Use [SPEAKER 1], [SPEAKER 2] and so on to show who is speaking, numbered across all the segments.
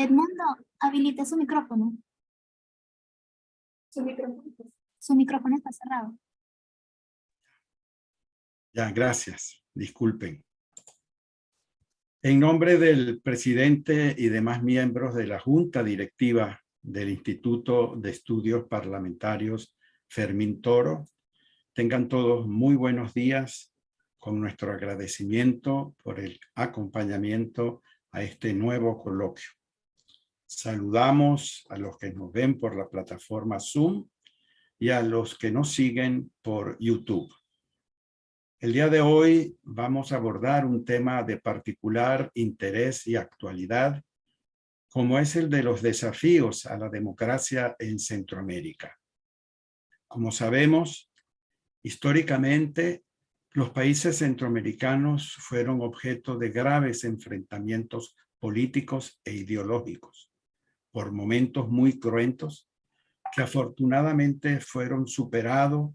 [SPEAKER 1] Edmundo, habilite su micrófono. Su micrófono está cerrado.
[SPEAKER 2] Ya, gracias. Disculpen. En nombre del presidente y demás miembros de la Junta Directiva del Instituto de Estudios Parlamentarios Fermín Toro, tengan todos muy buenos días con nuestro agradecimiento por el acompañamiento a este nuevo coloquio. Saludamos a los que nos ven por la plataforma Zoom y a los que nos siguen por YouTube. El día de hoy vamos a abordar un tema de particular interés y actualidad, como es el de los desafíos a la democracia en Centroamérica. Como sabemos, históricamente, los países centroamericanos fueron objeto de graves enfrentamientos políticos e ideológicos, por momentos muy cruentos, que afortunadamente fueron superados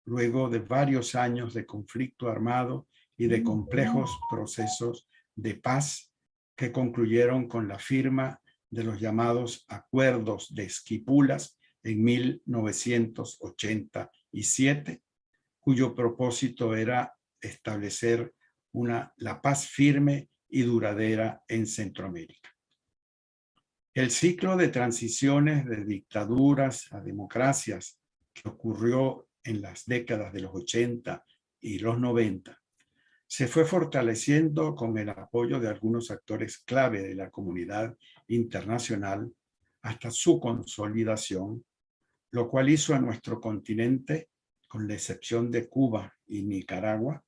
[SPEAKER 2] luego de varios años de conflicto armado y de complejos procesos de paz que concluyeron con la firma de los llamados Acuerdos de Esquipulas en 1987, cuyo propósito era establecer la paz firme y duradera en Centroamérica. El ciclo de transiciones de dictaduras a democracias que ocurrió en las décadas de los 80 y los 90 se fue fortaleciendo con el apoyo de algunos actores clave de la comunidad internacional hasta su consolidación, lo cual hizo a nuestro continente, con la excepción de Cuba y Nicaragua,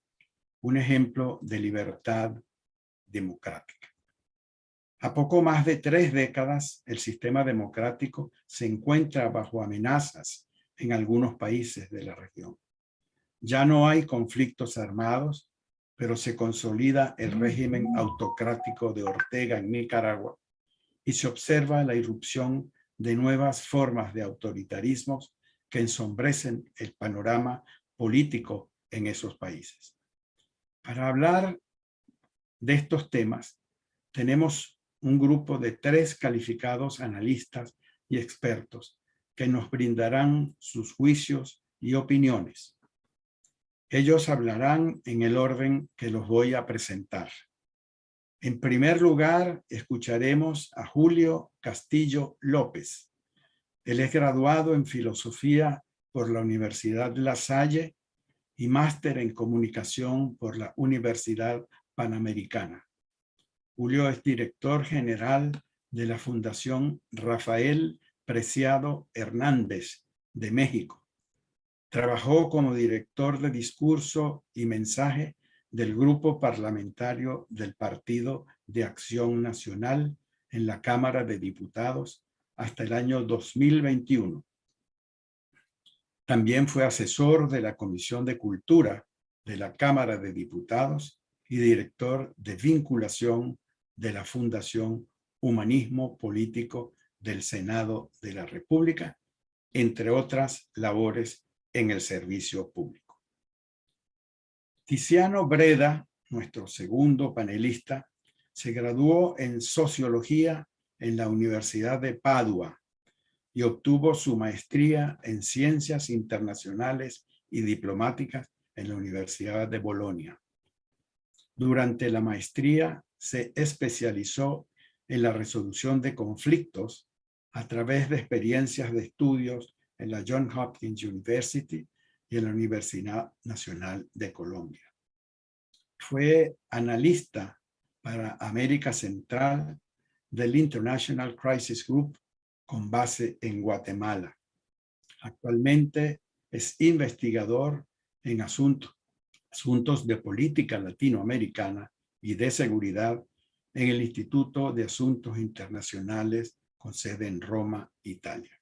[SPEAKER 2] un ejemplo de libertad democrática. A poco más de 3 décadas, el sistema democrático se encuentra bajo amenazas en algunos países de la región. Ya no hay conflictos armados, pero se consolida el régimen autocrático de Ortega en Nicaragua y se observa la irrupción de nuevas formas de autoritarismos que ensombrecen el panorama político en esos países. Para hablar de estos temas, tenemos un grupo de 3 calificados analistas y expertos que nos brindarán sus juicios y opiniones. Ellos hablarán en el orden que los voy a presentar. En primer lugar, escucharemos a Julio Castillo López. Él es graduado en Filosofía por la Universidad La Salle y máster en Comunicación por la Universidad Panamericana. Julio es director general de la Fundación Rafael Preciado Hernández de México. Trabajó como director de discurso y mensaje del grupo parlamentario del Partido de Acción Nacional en la Cámara de Diputados hasta el año 2021. También fue asesor de la Comisión de Cultura de la Cámara de Diputados y director de vinculación de la Fundación Humanismo Político del Senado de la República, entre otras labores en el servicio público. Tiziano Breda, nuestro segundo panelista, se graduó en Sociología en la Universidad de Padua y obtuvo su maestría en Ciencias Internacionales y Diplomáticas en la Universidad de Bolonia. Durante la maestría se especializó en la resolución de conflictos a través de experiencias de estudios en la Johns Hopkins University y en la Universidad Nacional de Colombia. Fue analista para América Central del International Crisis Group con base en Guatemala. Actualmente es investigador en asuntos de política latinoamericana y de seguridad en el Instituto de Asuntos Internacionales con sede en Roma, Italia.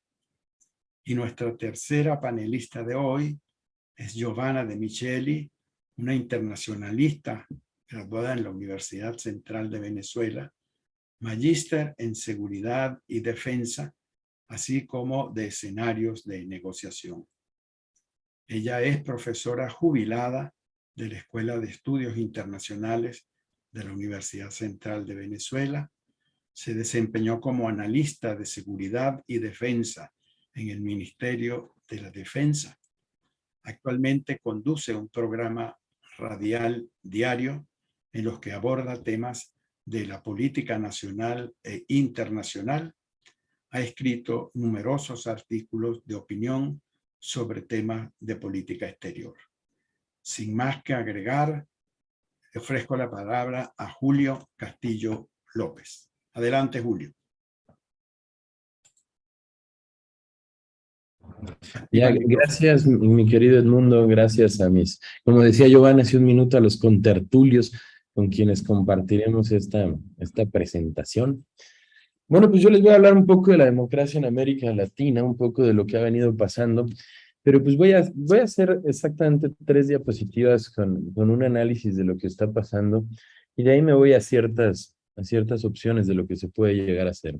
[SPEAKER 2] Y nuestra tercera panelista de hoy es Giovanna De Micheli, una internacionalista graduada en la Universidad Central de Venezuela, magíster en Seguridad y Defensa, así como de escenarios de negociación. Ella es profesora jubilada de la Escuela de Estudios Internacionales de la Universidad Central de Venezuela, Se desempeñó como analista de seguridad y defensa en el Ministerio de la Defensa. Actualmente conduce un programa radial diario en los que aborda temas de la política nacional e internacional. Ha escrito numerosos artículos de opinión sobre temas de política exterior. Sin más que agregar, le ofrezco la palabra a Julio Castillo López. Adelante, Julio.
[SPEAKER 3] Ya, gracias, mi querido Edmundo, gracias a como decía Giovanna hace un minuto, a los contertulios con quienes compartiremos esta presentación. Bueno, pues yo les voy a hablar un poco de la democracia en América Latina, un poco de lo que ha venido pasando, pero pues voy a hacer exactamente 3 diapositivas con un análisis de lo que está pasando, y de ahí me voy a ciertas opciones de lo que se puede llegar a hacer.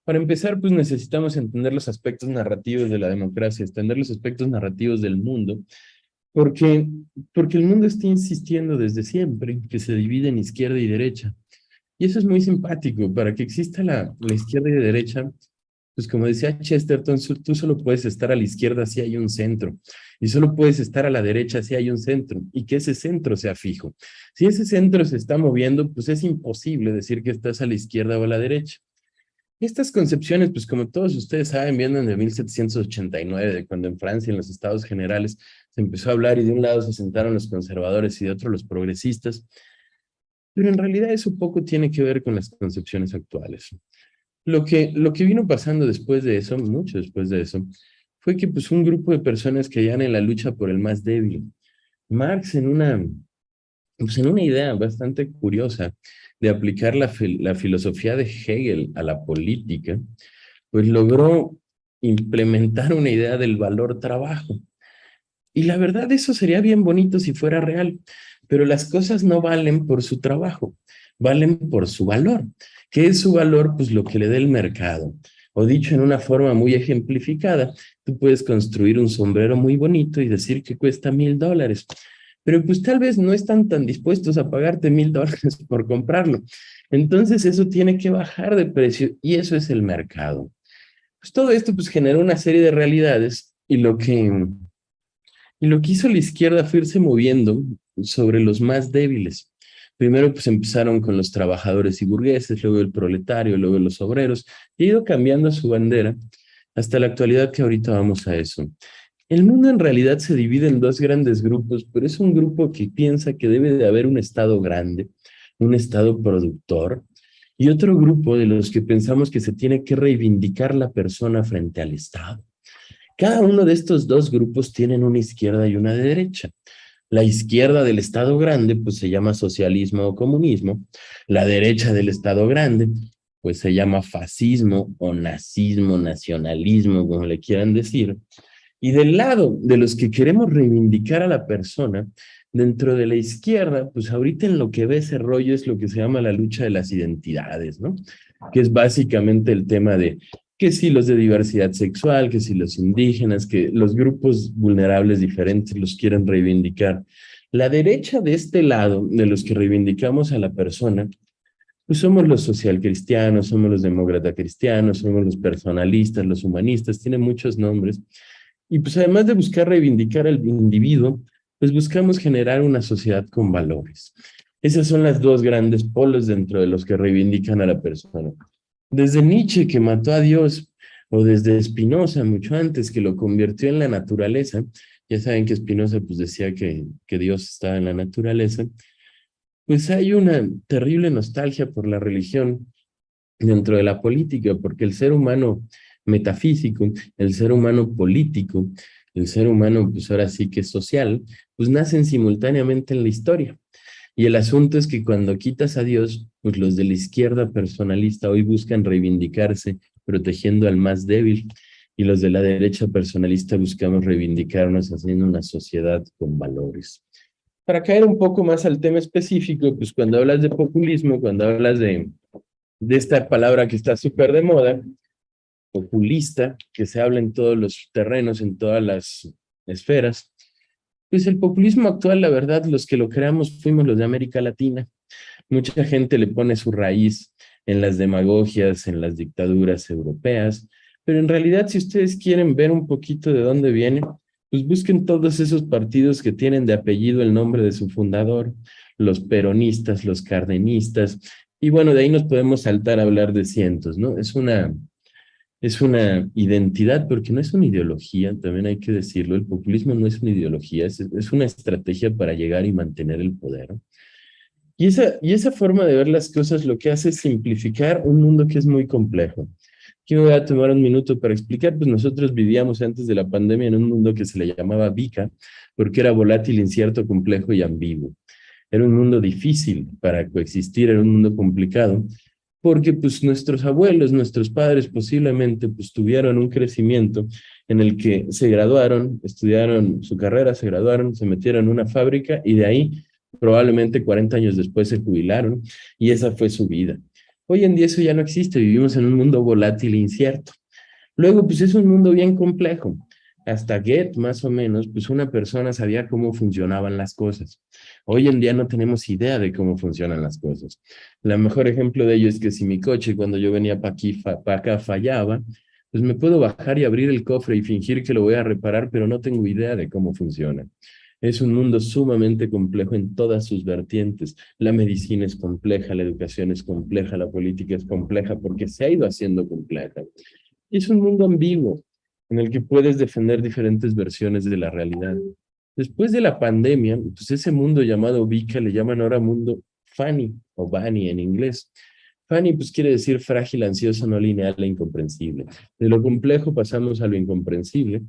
[SPEAKER 3] Para empezar, pues necesitamos entender los aspectos narrativos de la democracia, entender los aspectos narrativos del mundo, porque el mundo está insistiendo desde siempre que se divide en izquierda y derecha. Y eso es muy simpático. Para que exista la izquierda y la derecha, pues como decía Chesterton, tú solo puedes estar a la izquierda si hay un centro, y solo puedes estar a la derecha si hay un centro, y que ese centro sea fijo. Si ese centro se está moviendo, pues es imposible decir que estás a la izquierda o a la derecha. Estas concepciones, pues como todos ustedes saben, vienen de 1789, de cuando en Francia, en los Estados Generales, se empezó a hablar y de un lado se sentaron los conservadores y de otro los progresistas, pero en realidad eso poco tiene que ver con las concepciones actuales. Lo que vino pasando después de eso, mucho después de eso, fue que pues un grupo de personas que hallan en la lucha por el más débil. Marx pues en una idea bastante curiosa de aplicar la filosofía de Hegel a la política, pues logró implementar una idea del valor trabajo. Y la verdad, eso sería bien bonito si fuera real, pero las cosas no valen por su trabajo, valen por su valor. ¿Qué es su valor? Pues lo que le dé el mercado. O dicho en una forma muy ejemplificada, tú puedes construir un sombrero muy bonito y decir que cuesta $1,000, pero pues tal vez no están tan dispuestos a pagarte $1,000 por comprarlo. Entonces eso tiene que bajar de precio y eso es el mercado. Pues todo esto pues generó una serie de realidades y lo que hizo la izquierda fue irse moviendo sobre los más débiles. Primero pues empezaron con los trabajadores y burgueses, luego el proletario, luego los obreros, y ha ido cambiando su bandera hasta la actualidad, que ahorita vamos a eso. El mundo en realidad se divide en 2 grandes grupos, pero es un grupo que piensa que debe de haber un Estado grande, un Estado productor, y otro grupo de los que pensamos que se tiene que reivindicar la persona frente al Estado. Cada uno de estos 2 grupos tienen una izquierda y una derecha. La izquierda del Estado grande, pues se llama socialismo o comunismo. La derecha del Estado grande, pues se llama fascismo o nazismo, nacionalismo, como le quieran decir. Y del lado de los que queremos reivindicar a la persona, dentro de la izquierda, pues ahorita en lo que ve ese rollo es lo que se llama la lucha de las identidades, ¿no? Que es básicamente el tema de que si los de diversidad sexual, que si los indígenas, que los grupos vulnerables diferentes los quieren reivindicar. La derecha de este lado, de los que reivindicamos a la persona, pues somos los socialcristianos, somos los demócratas cristianos, somos los personalistas, los humanistas, tiene muchos nombres. Y pues además de buscar reivindicar al individuo, pues buscamos generar una sociedad con valores. Esas son las 2 grandes polos dentro de los que reivindican a la persona. Desde Nietzsche, que mató a Dios, o desde Spinoza, mucho antes, que lo convirtió en la naturaleza. Ya saben que Spinoza pues decía que Dios estaba en la naturaleza. Pues hay una terrible nostalgia por la religión dentro de la política, porque el ser humano metafísico, el ser humano político, el ser humano, pues ahora sí que social, pues nacen simultáneamente en la historia. Y el asunto es que cuando quitas a Dios, pues los de la izquierda personalista hoy buscan reivindicarse protegiendo al más débil, y los de la derecha personalista buscamos reivindicarnos haciendo una sociedad con valores. Para caer un poco más al tema específico, pues cuando hablas de populismo, cuando hablas de esta palabra que está súper de moda, populista, que se habla en todos los terrenos, en todas las esferas, pues el populismo actual, la verdad, los que lo creamos fuimos los de América Latina. Mucha gente le pone su raíz en las demagogias, en las dictaduras europeas, pero en realidad si ustedes quieren ver un poquito de dónde viene, pues busquen todos esos partidos que tienen de apellido el nombre de su fundador, los peronistas, los cardenistas, y bueno, de ahí nos podemos saltar a hablar de cientos, ¿no? Es una identidad, porque no es una ideología, también hay que decirlo, el populismo no es una ideología, es una estrategia para llegar y mantener el poder. Y esa forma de ver las cosas lo que hace es simplificar un mundo que es muy complejo. Aquí me voy a tomar un minuto para explicar, pues nosotros vivíamos antes de la pandemia en un mundo que se le llamaba VICA, porque era volátil, incierto, complejo y ambiguo. Era un mundo difícil para coexistir, era un mundo complicado, porque pues nuestros abuelos, nuestros padres posiblemente pues tuvieron un crecimiento en el que se graduaron, estudiaron su carrera, se graduaron, se metieron en una fábrica y de ahí probablemente 40 años después se jubilaron y esa fue su vida. Hoy en día eso ya no existe, vivimos en un mundo volátil e incierto. Luego, pues es un mundo bien complejo. Hasta Goethe, más o menos, pues una persona sabía cómo funcionaban las cosas. Hoy en día no tenemos idea de cómo funcionan las cosas. El mejor ejemplo de ello es que si mi coche cuando yo venía para acá fallaba, pues me puedo bajar y abrir el cofre y fingir que lo voy a reparar, pero no tengo idea de cómo funciona. Es un mundo sumamente complejo en todas sus vertientes. La medicina es compleja, la educación es compleja, la política es compleja porque se ha ido haciendo compleja. Es un mundo ambiguo en el que puedes defender diferentes versiones de la realidad. Después de la pandemia, pues ese mundo llamado VICA le llaman ahora mundo FANI o BANI en inglés. FANI pues quiere decir frágil, ansioso, no lineal e incomprensible. De lo complejo pasamos a lo incomprensible.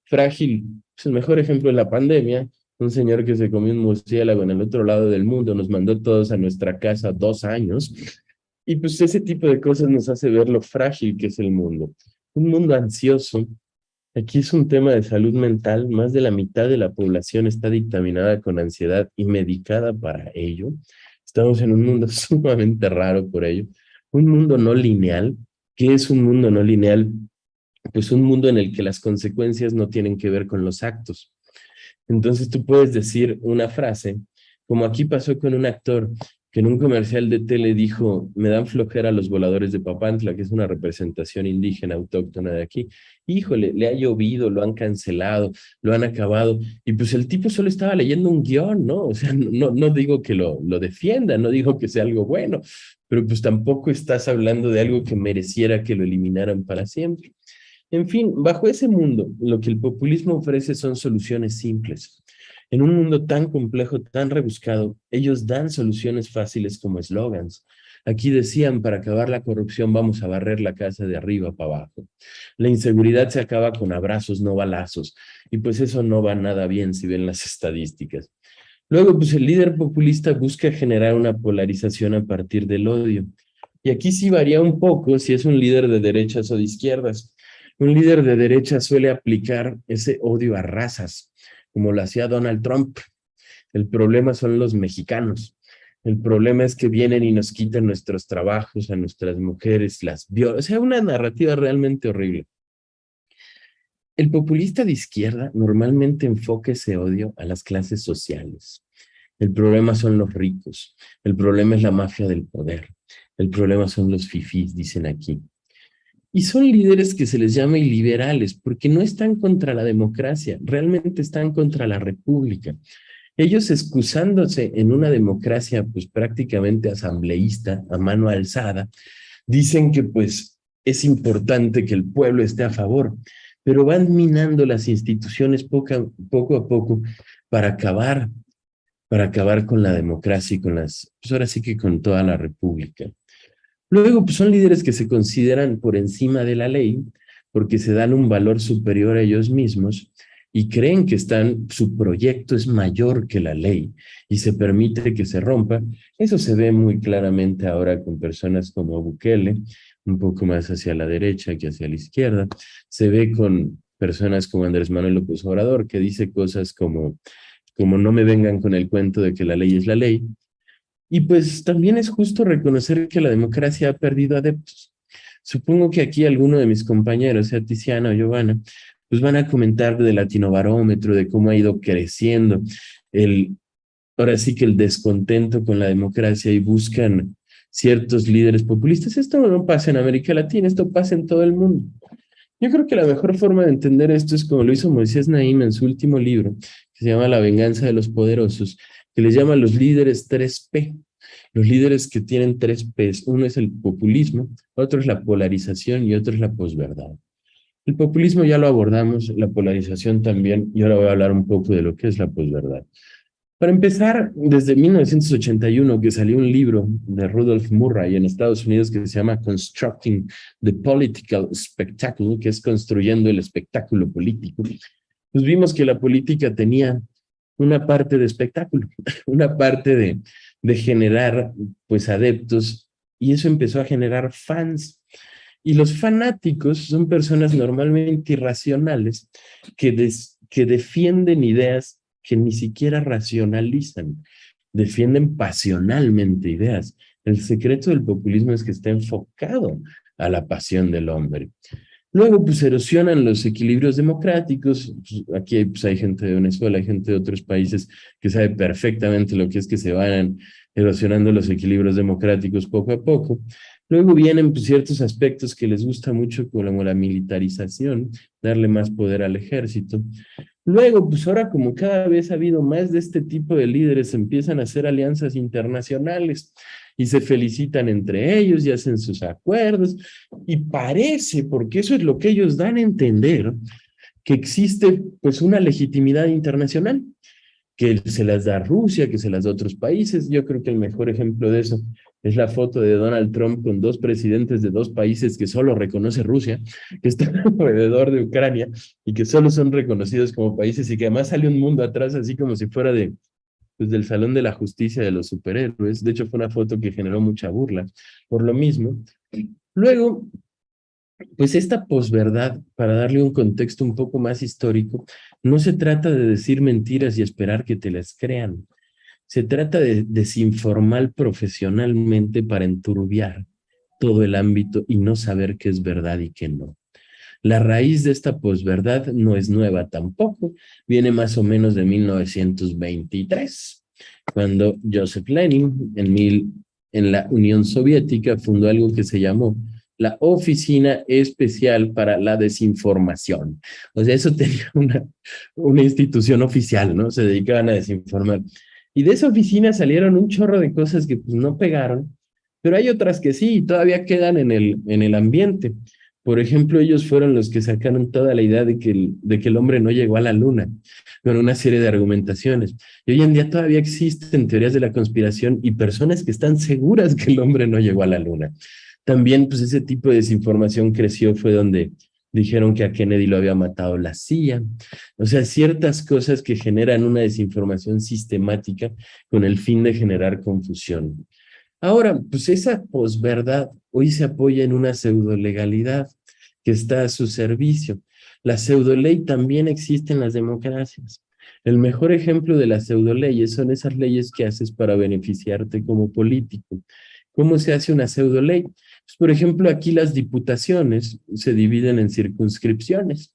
[SPEAKER 3] Frágil, pues el mejor ejemplo es la pandemia. Un señor que se comió un murciélago en el otro lado del mundo nos mandó todos a nuestra casa 2 años. Y pues ese tipo de cosas nos hace ver lo frágil que es el mundo. Un mundo ansioso. Aquí es un tema de salud mental. Más de la mitad de la población está dictaminada con ansiedad y medicada para ello. Estamos en un mundo sumamente raro por ello. Un mundo no lineal. ¿Qué es un mundo no lineal? Pues un mundo en el que las consecuencias no tienen que ver con los actos. Entonces tú puedes decir una frase, como aquí pasó con un actor que en un comercial de tele dijo, me dan flojera los voladores de Papantla, que es una representación indígena autóctona de aquí. Híjole, le ha llovido, lo han cancelado, lo han acabado. Y pues el tipo solo estaba leyendo un guión, ¿no? O sea, no digo que lo defienda, no digo que sea algo bueno, pero pues tampoco estás hablando de algo que mereciera que lo eliminaran para siempre. En fin, bajo ese mundo, lo que el populismo ofrece son soluciones simples. En un mundo tan complejo, tan rebuscado, ellos dan soluciones fáciles como eslogans. Aquí decían, para acabar la corrupción vamos a barrer la casa de arriba para abajo. La inseguridad se acaba con abrazos, no balazos. Y pues eso no va nada bien si ven las estadísticas. Luego, pues el líder populista busca generar una polarización a partir del odio. Y aquí sí varía un poco si es un líder de derechas o de izquierdas. Un líder de derecha suele aplicar ese odio a razas, como lo hacía Donald Trump. El problema son los mexicanos. El problema es que vienen y nos quitan nuestros trabajos, a nuestras mujeres, las violan. O sea, una narrativa realmente horrible. El populista de izquierda normalmente enfoca ese odio a las clases sociales. El problema son los ricos. El problema es la mafia del poder. El problema son los fifís, dicen aquí. Y son líderes que se les llama iliberales porque no están contra la democracia, realmente están contra la república. Ellos excusándose en una democracia pues prácticamente asambleísta, a mano alzada, dicen que pues es importante que el pueblo esté a favor, pero van minando las instituciones poco a poco para acabar con la democracia y con pues ahora sí que con toda la república. Luego, pues son líderes que se consideran por encima de la ley porque se dan un valor superior a ellos mismos y creen que su proyecto es mayor que la ley y se permite que se rompa. Eso se ve muy claramente ahora con personas como Bukele, un poco más hacia la derecha que hacia la izquierda. Se ve con personas como Andrés Manuel López Obrador, que dice cosas como no me vengan con el cuento de que la ley es la ley. Y pues también es justo reconocer que la democracia ha perdido adeptos. Supongo que aquí alguno de mis compañeros, sea Tiziana o Giovanna, pues van a comentar del Latinobarómetro, de cómo ha ido creciendo ahora sí que el descontento con la democracia y buscan ciertos líderes populistas. Esto no pasa en América Latina, esto pasa en todo el mundo. Yo creo que la mejor forma de entender esto es como lo hizo Moisés Naim en su último libro, que se llama La venganza de los poderosos, que les llama los líderes 3P. Los líderes que tienen 3Ps, uno es el populismo, otro es la polarización y otro es la posverdad. El populismo ya lo abordamos, la polarización también, y ahora voy a hablar un poco de lo que es la posverdad. Para empezar, desde 1981 que salió un libro de Rudolf Murray en Estados Unidos que se llama Constructing the Political Spectacle, que es construyendo el espectáculo político, pues vimos que la política tenía una parte de espectáculo, una parte de generar pues adeptos, y eso empezó a generar fans. Y los fanáticos son personas normalmente irracionales que defienden ideas que ni siquiera racionalizan, defienden pasionalmente ideas. El secreto del populismo es que está enfocado a la pasión del hombre. Luego, pues, erosionan los equilibrios democráticos. Pues, aquí pues, hay gente de Venezuela, hay gente de otros países que sabe perfectamente lo que es que se vayan erosionando los equilibrios democráticos poco a poco. Luego vienen pues, ciertos aspectos que les gusta mucho, como la militarización, darle más poder al ejército. Luego, pues ahora como cada vez ha habido más de este tipo de líderes, empiezan a hacer alianzas internacionales y se felicitan entre ellos y hacen sus acuerdos. Y parece, porque eso es lo que ellos dan a entender, que existe pues una legitimidad internacional, que se las da Rusia, que se las da otros países. Yo creo que el mejor ejemplo de eso es la foto de Donald Trump con dos presidentes de dos países que solo reconoce Rusia, que están alrededor de Ucrania y que solo son reconocidos como países y que además sale un mundo atrás así como si fuera pues del Salón de la Justicia de los superhéroes. De hecho, fue una foto que generó mucha burla por lo mismo. Luego, pues esta posverdad, para darle un contexto un poco más histórico, no se trata de decir mentiras y esperar que te las crean. Se trata de desinformar profesionalmente para enturbiar todo el ámbito y no saber qué es verdad y qué no. La raíz de esta posverdad no es nueva tampoco, viene más o menos de 1923, cuando Joseph Lenin en la Unión Soviética fundó algo que se llamó la Oficina Especial para la Desinformación. O sea, eso tenía una institución oficial, ¿no? Se dedicaban a desinformar. Y de esa oficina salieron un chorro de cosas que pues no pegaron, pero hay otras que sí, y todavía quedan en el ambiente. Por ejemplo, ellos fueron los que sacaron toda la idea de que el hombre no llegó a la luna, con una serie de argumentaciones. Y hoy en día todavía existen teorías de la conspiración y personas que están seguras que el hombre no llegó a la luna. También, pues ese tipo de desinformación creció, fue donde dijeron que a Kennedy lo había matado la CIA. O sea, ciertas cosas que generan una desinformación sistemática con el fin de generar confusión. Ahora, pues esa posverdad hoy se apoya en una pseudolegalidad que está a su servicio. La pseudoley también existe en las democracias. El mejor ejemplo de las pseudoleyes son esas leyes que haces para beneficiarte como político. ¿Cómo se hace una pseudoley? Pues, por ejemplo, aquí las diputaciones se dividen en circunscripciones.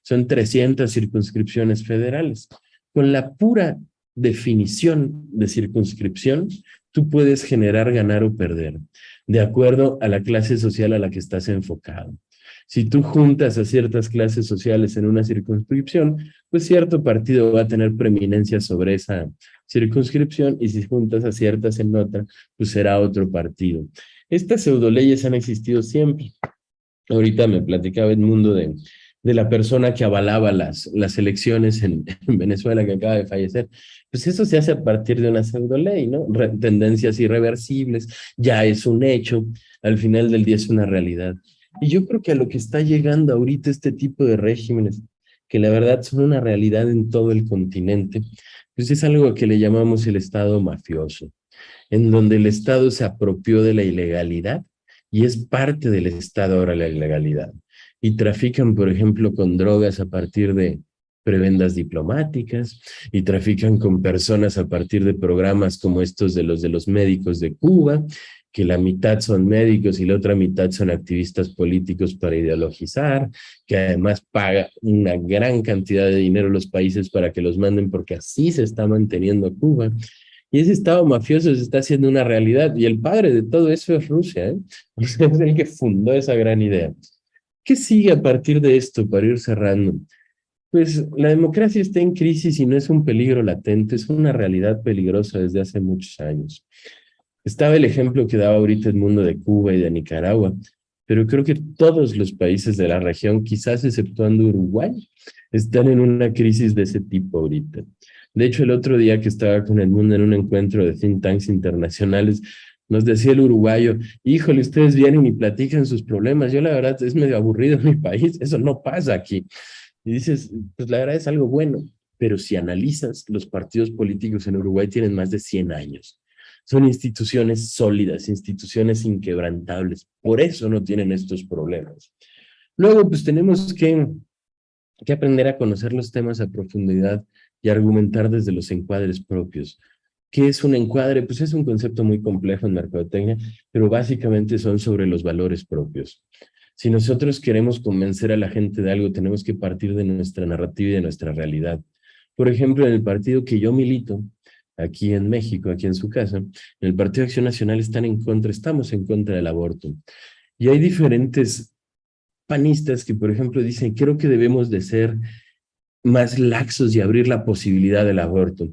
[SPEAKER 3] Son 300 circunscripciones federales. Con la pura definición de circunscripción, tú puedes generar, ganar o perder, de acuerdo a la clase social a la que estás enfocado. Si tú juntas a ciertas clases sociales en una circunscripción, pues cierto partido va a tener preeminencia sobre esa circunscripción, y si juntas a ciertas en otra, pues será otro partido. Estas pseudoleyes han existido siempre. Ahorita me platicaba Edmundo de la persona que avalaba las elecciones en Venezuela, que acaba de fallecer. Pues eso se hace a partir de una pseudoley, ¿no? Tendencias irreversibles, ya es un hecho, al final del día es una realidad. Y yo creo que a lo que está llegando ahorita este tipo de regímenes, que la verdad son una realidad en todo el continente, pues es algo que le llamamos el Estado mafioso, en donde el Estado se apropió de la ilegalidad y es parte del Estado ahora la ilegalidad. Y trafican, por ejemplo, con drogas a partir de prebendas diplomáticas, y trafican con personas a partir de programas como estos de los médicos de Cuba, que la mitad son médicos y la otra mitad son activistas políticos para ideologizar, que además paga una gran cantidad de dinero a los países para que los manden, porque así se está manteniendo Cuba. Y ese Estado mafioso se está haciendo una realidad. Y el padre de todo eso es Rusia, ¿eh? O sea, es el que fundó esa gran idea. ¿Qué sigue a partir de esto para ir cerrando? Pues la democracia está en crisis y no es un peligro latente, es una realidad peligrosa desde hace muchos años. Estaba el ejemplo que daba ahorita el mundo de Cuba y de Nicaragua, pero creo que todos los países de la región, quizás exceptuando Uruguay, están en una crisis de ese tipo ahorita. De hecho, el otro día que estaba con el mundo en un encuentro de think tanks internacionales, nos decía el uruguayo, híjole, ustedes vienen y platican sus problemas. Yo la verdad es medio aburrido en mi país, eso no pasa aquí. Y dices, pues la verdad es algo bueno, pero si analizas, los partidos políticos en Uruguay tienen más de 100 años. Son instituciones sólidas, instituciones inquebrantables. Por eso no tienen estos problemas. Luego, pues tenemos que aprender a conocer los temas a profundidad y argumentar desde los encuadres propios. ¿Qué es un encuadre? Pues es un concepto muy complejo en mercadotecnia, pero básicamente son sobre los valores propios. Si nosotros queremos convencer a la gente de algo, tenemos que partir de nuestra narrativa y de nuestra realidad. Por ejemplo, en el partido que yo milito, aquí en México, aquí en su casa, en el Partido de Acción Nacional estamos en contra del aborto. Y hay diferentes panistas que, por ejemplo, dicen, creo que debemos de ser más laxos y abrir la posibilidad del aborto.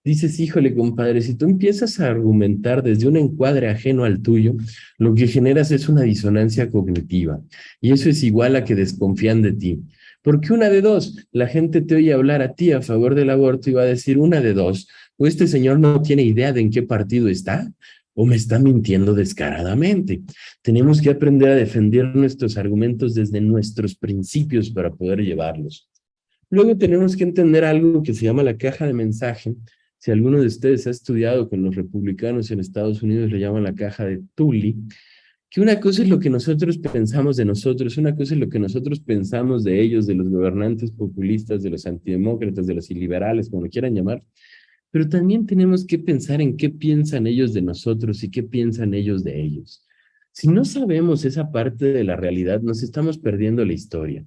[SPEAKER 3] Dices, híjole, compadre, si tú empiezas a argumentar desde un encuadre ajeno al tuyo, lo que generas es una disonancia cognitiva. Y eso es igual a que desconfían de ti. Porque una de dos, la gente te oye hablar a ti a favor del aborto y va a decir una de dos, o este señor no tiene idea de en qué partido está, o me está mintiendo descaradamente. Tenemos que aprender a defender nuestros argumentos desde nuestros principios para poder llevarlos. Luego tenemos que entender algo que se llama la caja de mensaje. Si alguno de ustedes ha estudiado con los republicanos en Estados Unidos, le llaman la caja de Tully, que una cosa es lo que nosotros pensamos de nosotros, una cosa es lo que nosotros pensamos de ellos, de los gobernantes populistas, de los antidemócratas, de los iliberales, como lo quieran llamar, pero también tenemos que pensar en qué piensan ellos de nosotros y qué piensan ellos de ellos. Si no sabemos esa parte de la realidad, nos estamos perdiendo la historia.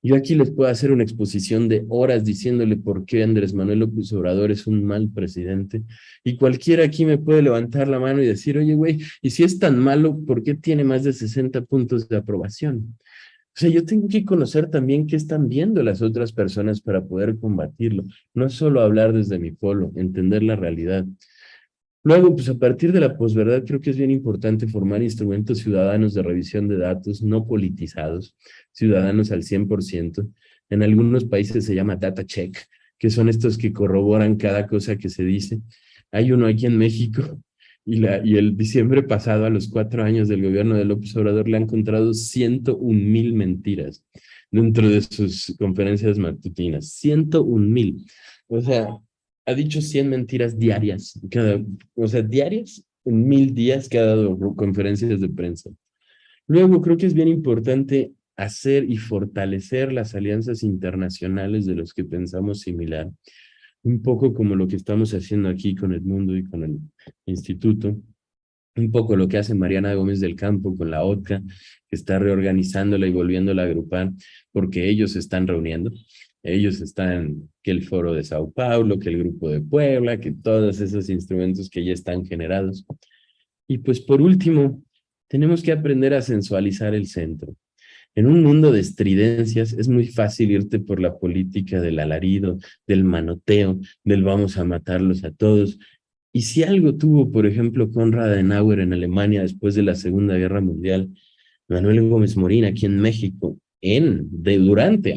[SPEAKER 3] Yo aquí les puedo hacer una exposición de horas diciéndole por qué Andrés Manuel López Obrador es un mal presidente. Y cualquiera aquí me puede levantar la mano y decir, oye, güey, y si es tan malo, ¿por qué tiene más de 60 puntos de aprobación? O sea, yo tengo que conocer también qué están viendo las otras personas para poder combatirlo. No solo hablar desde mi polo, entender la realidad. Luego, pues a partir de la posverdad, creo que es bien importante formar instrumentos ciudadanos de revisión de datos no politizados, ciudadanos al 100%. En algunos países se llama data check, que son estos que corroboran cada cosa que se dice. Hay uno aquí en México y el diciembre pasado, a los 4 años del gobierno de López Obrador, le han encontrado 101,000 mentiras dentro de sus conferencias matutinas. 101,000. O sea, ha dicho 100 mentiras diarias, o sea, diarias, en 1,000 días que ha dado conferencias de prensa. Luego, creo que es bien importante hacer y fortalecer las alianzas internacionales de los que pensamos similar, un poco como lo que estamos haciendo aquí con el mundo y con el instituto, un poco lo que hace Mariana Gómez del Campo con la OTCA, que está reorganizándola y volviéndola a agrupar, porque ellos se están reuniendo. Ellos están, que el Foro de Sao Paulo, que el Grupo de Puebla, que todos esos instrumentos que ya están generados. Y pues por último, tenemos que aprender a sensualizar el centro. En un mundo de estridencias es muy fácil irte por la política del alarido, del manoteo, del vamos a matarlos a todos. Y si algo tuvo, por ejemplo, Konrad Adenauer en Alemania después de la Segunda Guerra Mundial, Manuel Gómez Morín aquí en México,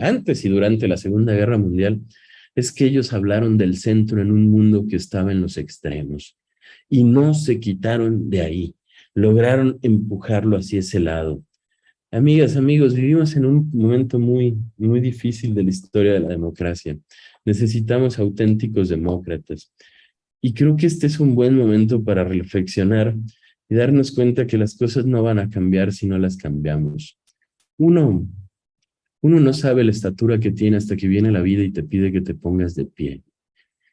[SPEAKER 3] antes y durante la Segunda Guerra Mundial, es que ellos hablaron del centro en un mundo que estaba en los extremos y no se quitaron de ahí, lograron empujarlo hacia ese lado. Amigas, amigos, vivimos en un momento muy, muy difícil de la historia de la democracia. Necesitamos auténticos demócratas. Y creo que este es un buen momento para reflexionar y darnos cuenta que las cosas no van a cambiar si no las cambiamos. Uno no sabe la estatura que tiene hasta que viene la vida y te pide que te pongas de pie.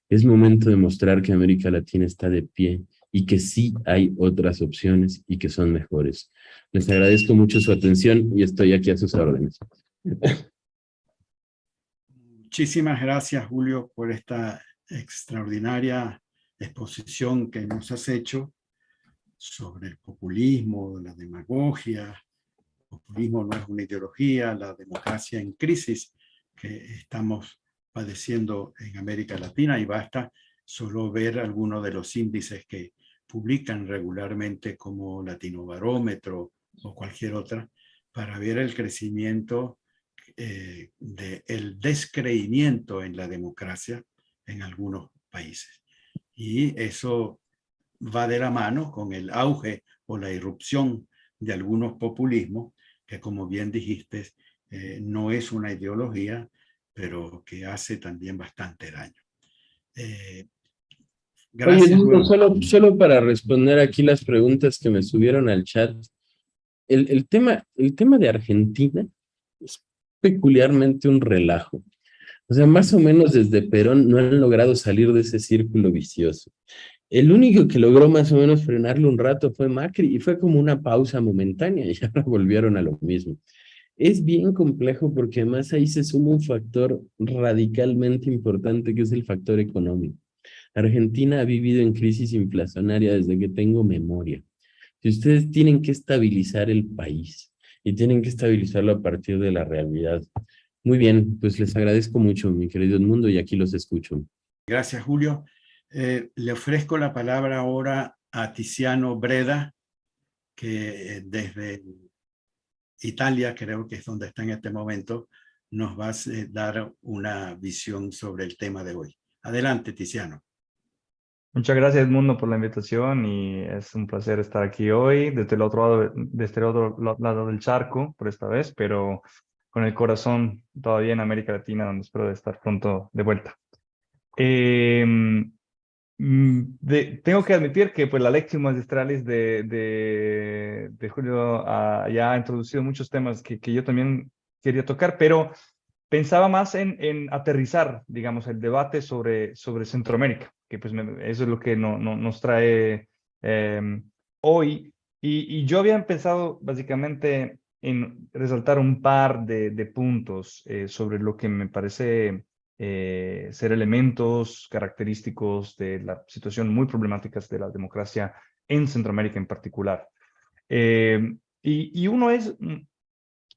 [SPEAKER 3] Es momento de mostrar que América Latina está de pie y que sí hay otras opciones y que son mejores. Les agradezco mucho su atención y estoy aquí a sus órdenes.
[SPEAKER 2] Muchísimas gracias, Julio, por esta extraordinaria exposición que nos has hecho sobre el populismo, la demagogia. El populismo no es una ideología, la democracia en crisis que estamos padeciendo en América Latina, y basta solo ver algunos de los índices que publican regularmente como Latinobarómetro o cualquier otra para ver el crecimiento del descreimiento en la democracia en algunos países. Y eso va de la mano con el auge o la irrupción de algunos populismos que, como bien dijiste, no es una ideología, pero que hace también bastante daño.
[SPEAKER 3] Oye,
[SPEAKER 2] Gracias.
[SPEAKER 3] Edmundo, solo para responder aquí las preguntas que me subieron al chat. El tema de Argentina es peculiarmente un relajo. O sea, más o menos desde Perón no han logrado salir de ese círculo vicioso. El único que logró más o menos frenarlo un rato fue Macri, y fue como una pausa momentánea y ahora volvieron a lo mismo. Es bien complejo porque además ahí se suma un factor radicalmente importante, que es el factor económico. Argentina ha vivido en crisis inflacionaria desde que tengo memoria. Si ustedes tienen que estabilizar el país y tienen que estabilizarlo a partir de la realidad. Muy bien, pues les agradezco mucho, mi querido Edmundo, y aquí los escucho.
[SPEAKER 2] Gracias, Julio. Le ofrezco la palabra ahora a Tiziano Breda, que desde Italia, creo que es donde está en este momento, nos va a dar una visión sobre el tema de hoy. Adelante, Tiziano.
[SPEAKER 4] Muchas gracias, Edmundo, por la invitación, y es un placer estar aquí hoy desde el otro lado, desde el otro lado del charco por esta vez, pero con el corazón todavía en América Latina, donde espero de estar pronto de vuelta. Tengo que admitir que pues, la lección magistralis de Julio ya ha introducido muchos temas que yo también quería tocar, pero pensaba más en aterrizar, digamos, el debate sobre Centroamérica, que pues eso es lo que nos trae hoy. Y yo había pensado básicamente en resaltar un par de puntos sobre lo que me parece ser elementos característicos de la situación muy problemáticas de la democracia en Centroamérica en particular. Y uno es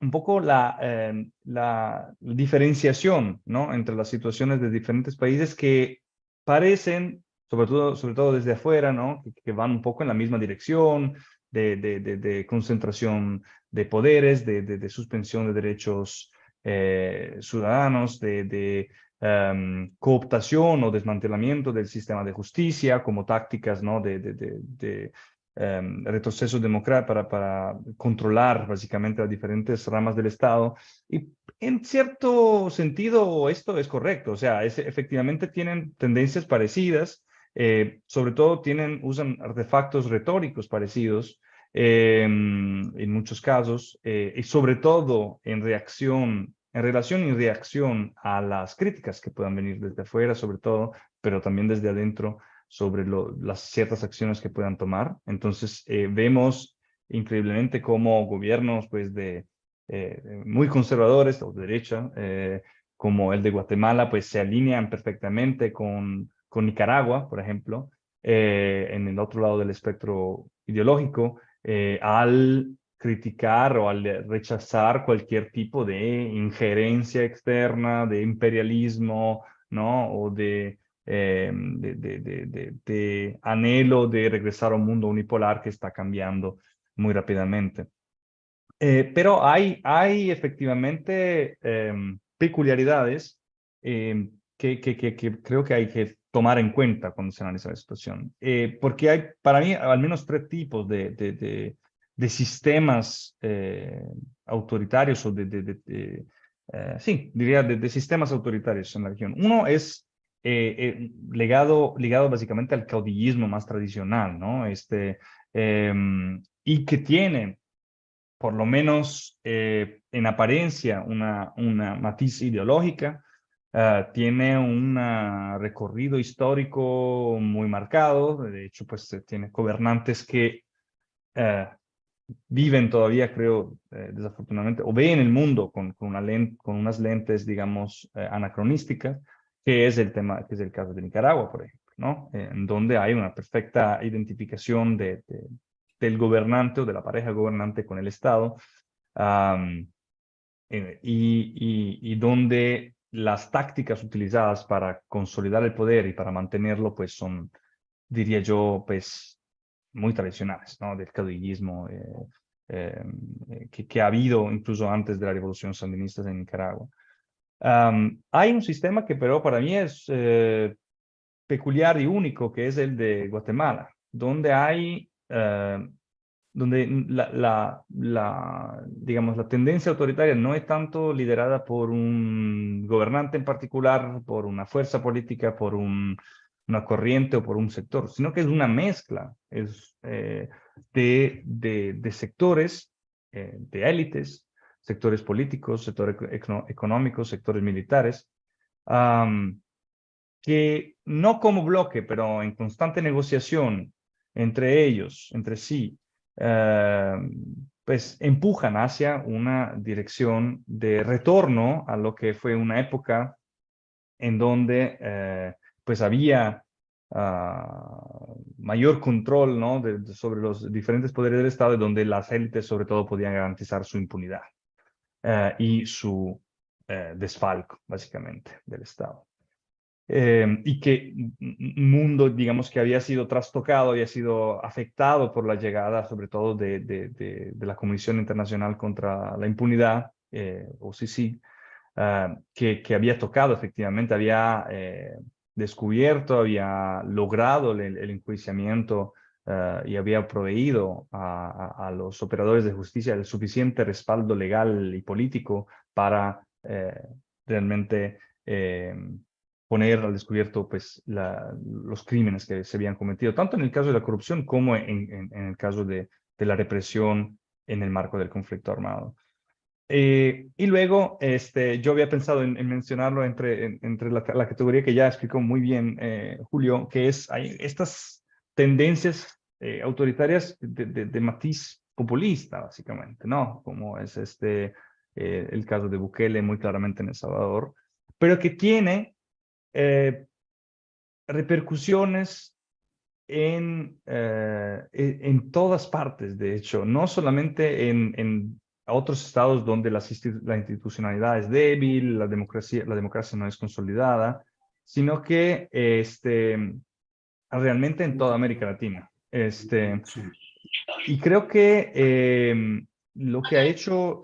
[SPEAKER 4] un poco la diferenciación, ¿no?, entre las situaciones de diferentes países que parecen, sobre todo desde afuera, ¿no?, que van un poco en la misma dirección de concentración de poderes, de suspensión de derechos ciudadanos, de cooptación o desmantelamiento del sistema de justicia como tácticas, ¿no?, de retroceso democrático para controlar básicamente las diferentes ramas del Estado. Y en cierto sentido esto es correcto, o sea, efectivamente tienen tendencias parecidas, sobre todo usan artefactos retóricos parecidos en muchos casos, y sobre todo en relación y reacción a las críticas que puedan venir desde afuera, sobre todo, pero también desde adentro, sobre las ciertas acciones que puedan tomar. Entonces, vemos increíblemente cómo gobiernos pues, muy conservadores o de derecha, como el de Guatemala, pues se alinean perfectamente con Nicaragua, por ejemplo, en el otro lado del espectro ideológico, al criticar o al rechazar cualquier tipo de injerencia externa, de imperialismo, ¿no?, o de anhelo de regresar a un mundo unipolar que está cambiando muy rápidamente. Pero hay efectivamente peculiaridades que creo que hay que tomar en cuenta cuando se analiza la situación. Porque hay, para mí, al menos tres tipos de sistemas autoritarios o sí, diría de sistemas autoritarios en la región. Uno es ligado básicamente al caudillismo más tradicional, ¿no? Y que tiene, por lo menos en apariencia, una matiz ideológica, tiene un recorrido histórico muy marcado. De hecho, pues tiene gobernantes que viven todavía, creo, desafortunadamente, o ven el mundo con unas lentes, digamos, anacronísticas, que es el caso de Nicaragua, por ejemplo. ¿no? En donde hay una perfecta identificación del gobernante o de la pareja gobernante con el Estado, y donde las tácticas utilizadas para consolidar el poder y para mantenerlo, pues son, diría yo, pues muy tradicionales, ¿no? Del caudillismo que ha habido incluso antes de la revolución sandinista en Nicaragua. Hay un sistema que pero para mí es peculiar y único, que es el de Guatemala, donde hay, donde digamos, la tendencia autoritaria no es tanto liderada por un gobernante en particular, por una fuerza política, por una corriente o por un sector, sino que es una mezcla de sectores, de élites, sectores políticos, sectores económicos, sectores militares, que no como bloque, pero en constante negociación entre ellos, entre sí, pues empujan hacia una dirección de retorno a lo que fue una época en donde pues había mayor control, ¿no? sobre los diferentes poderes del Estado, y donde las élites sobre todo podían garantizar su impunidad y su desfalco, básicamente, del Estado. Y que un mundo, digamos, que había sido trastocado, había sido afectado por la llegada, sobre todo, de la Comisión Internacional contra la Impunidad, OCC, que había tocado efectivamente, había descubierto, había logrado el enjuiciamiento y había proveído a los operadores de justicia el suficiente respaldo legal y político para realmente poner al descubierto pues, los crímenes que se habían cometido, tanto en el caso de la corrupción como en el caso de la represión en el marco del conflicto armado. Y luego, yo había pensado en mencionarlo entre la categoría que ya explicó muy bien Julio, que es hay estas tendencias autoritarias de matiz populista, básicamente, ¿no? Como es el caso de Bukele muy claramente en El Salvador, pero que tiene repercusiones en todas partes, de hecho, no solamente en otros estados donde la institucionalidad es débil, la democracia no es consolidada, sino que realmente en toda América Latina. Y creo que lo que ha hecho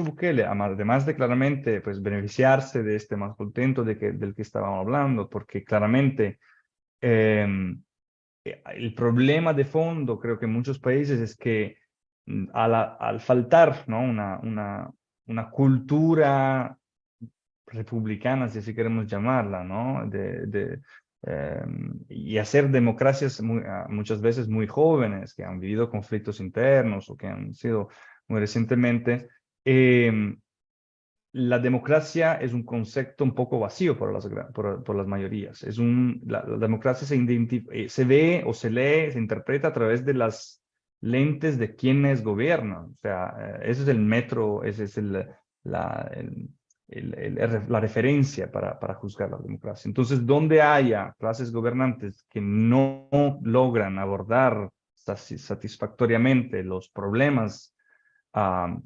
[SPEAKER 4] Bukele, además de claramente pues, beneficiarse de este más contento del que estábamos hablando, porque claramente el problema de fondo, creo que en muchos países, es que al faltar, ¿no? una cultura republicana, si así queremos llamarla, ¿no? Y hacer democracias muchas veces muy jóvenes, que han vivido conflictos internos o que han sido muy recientemente, la democracia es un concepto un poco vacío por las mayorías. La democracia se ve o se lee, se interpreta a través de las lentes de quienes gobiernan. O sea, ese es el metro, ese es la referencia para juzgar la democracia. Entonces, donde haya clases gobernantes que no logran abordar satisfactoriamente los problemas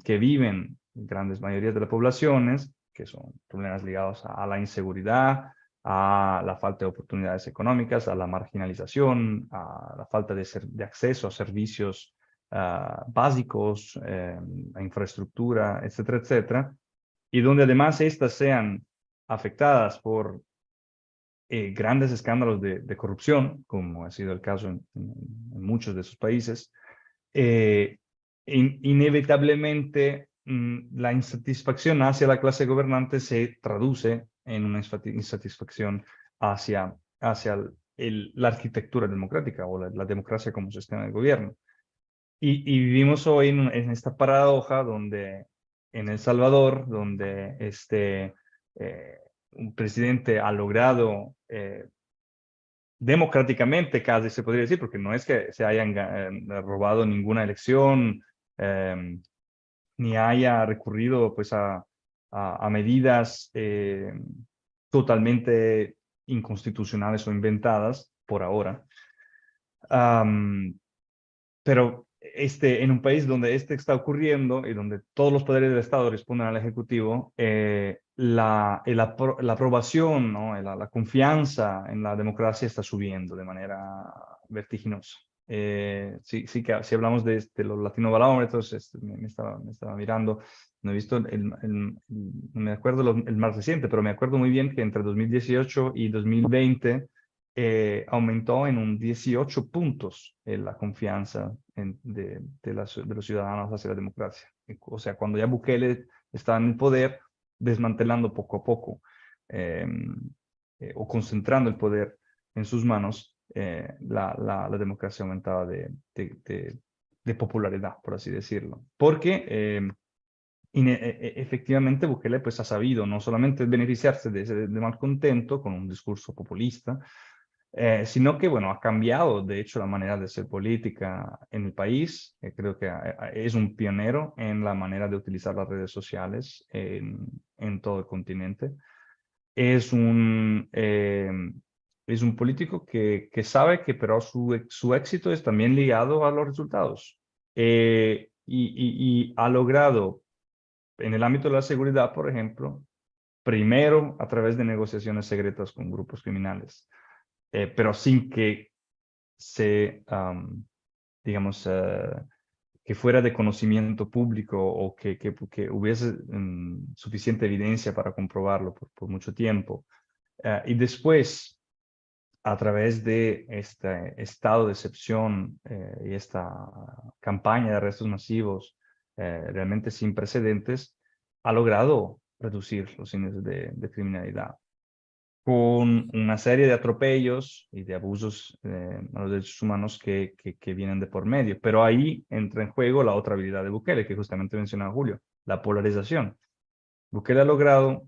[SPEAKER 4] que viven grandes mayorías de las poblaciones, que son problemas ligados a la inseguridad, a la falta de oportunidades económicas, a la marginalización, a la falta de acceso a servicios básicos, a infraestructura, etcétera, etcétera, y donde además estas sean afectadas por grandes escándalos de corrupción, como ha sido el caso en muchos de esos países, inevitablemente la insatisfacción hacia la clase gobernante se traduce en una insatisfacción hacia la arquitectura democrática o la democracia como sistema de gobierno. Y vivimos hoy en esta paradoja donde en El Salvador, donde un presidente ha logrado democráticamente, casi se podría decir, porque no es que se hayan robado ninguna elección, ni haya recurrido pues, a medidas totalmente inconstitucionales o inventadas, por ahora. Pero en un país donde está ocurriendo y donde todos los poderes del Estado responden al Ejecutivo, la aprobación, ¿no? La confianza en la democracia está subiendo de manera vertiginosa. Sí que si hablamos de los latinobarómetros, me estaba mirando, no he visto, no me acuerdo el más reciente, pero me acuerdo muy bien que entre 2018 y 2020 aumentó en un 18 puntos la confianza de los ciudadanos hacia la democracia. O sea, cuando ya Bukele estaba en el poder, desmantelando poco a poco o concentrando el poder en sus manos, la democracia aumentaba de popularidad, por así decirlo. Porque efectivamente Bukele pues, ha sabido no solamente beneficiarse de ese malcontento con un discurso populista, sino que, bueno, ha cambiado, de hecho, la manera de hacer política en el país. Creo que es un pionero en la manera de utilizar las redes sociales en todo el continente. Es un político que sabe que pero su éxito es también ligado a los resultados. Y ha logrado, en el ámbito de la seguridad, por ejemplo, primero a través de negociaciones secretas con grupos criminales, pero sin que digamos, que fuera de conocimiento público o que hubiese suficiente evidencia para comprobarlo por mucho tiempo. Y después, a través de este estado de excepción y esta campaña de arrestos masivos realmente sin precedentes, ha logrado reducir los índices de criminalidad, con una serie de atropellos y de abusos a los derechos humanos que vienen de por medio. Pero ahí entra en juego la otra habilidad de Bukele, que justamente mencionaba Julio, la polarización. Bukele ha logrado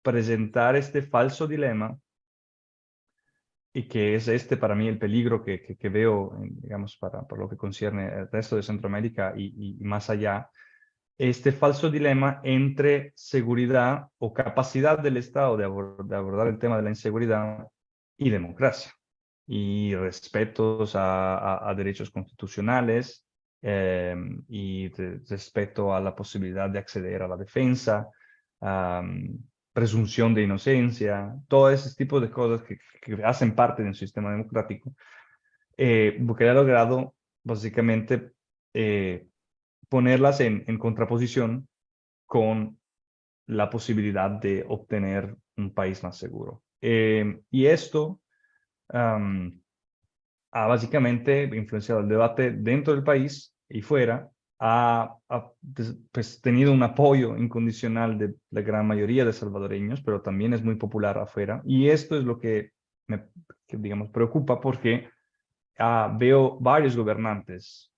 [SPEAKER 4] presentar este falso dilema, y que es para mí el peligro que veo, digamos, para lo que concierne el resto de Centroamérica y más allá, este falso dilema entre seguridad o capacidad del Estado de abordar el tema de la inseguridad y democracia, y respetos a derechos constitucionales y respeto a la posibilidad de acceder a la defensa, presunción de inocencia, todo ese tipo de cosas que hacen parte del sistema democrático. Bukele ha logrado básicamente ponerlas en contraposición con la posibilidad de obtener un país más seguro. Y esto ha básicamente influenciado el debate dentro del país y fuera. Ha pues, tenido un apoyo incondicional de la gran mayoría de salvadoreños, pero también es muy popular afuera. Y esto es lo que me, digamos, preocupa, porque veo varios gobernantes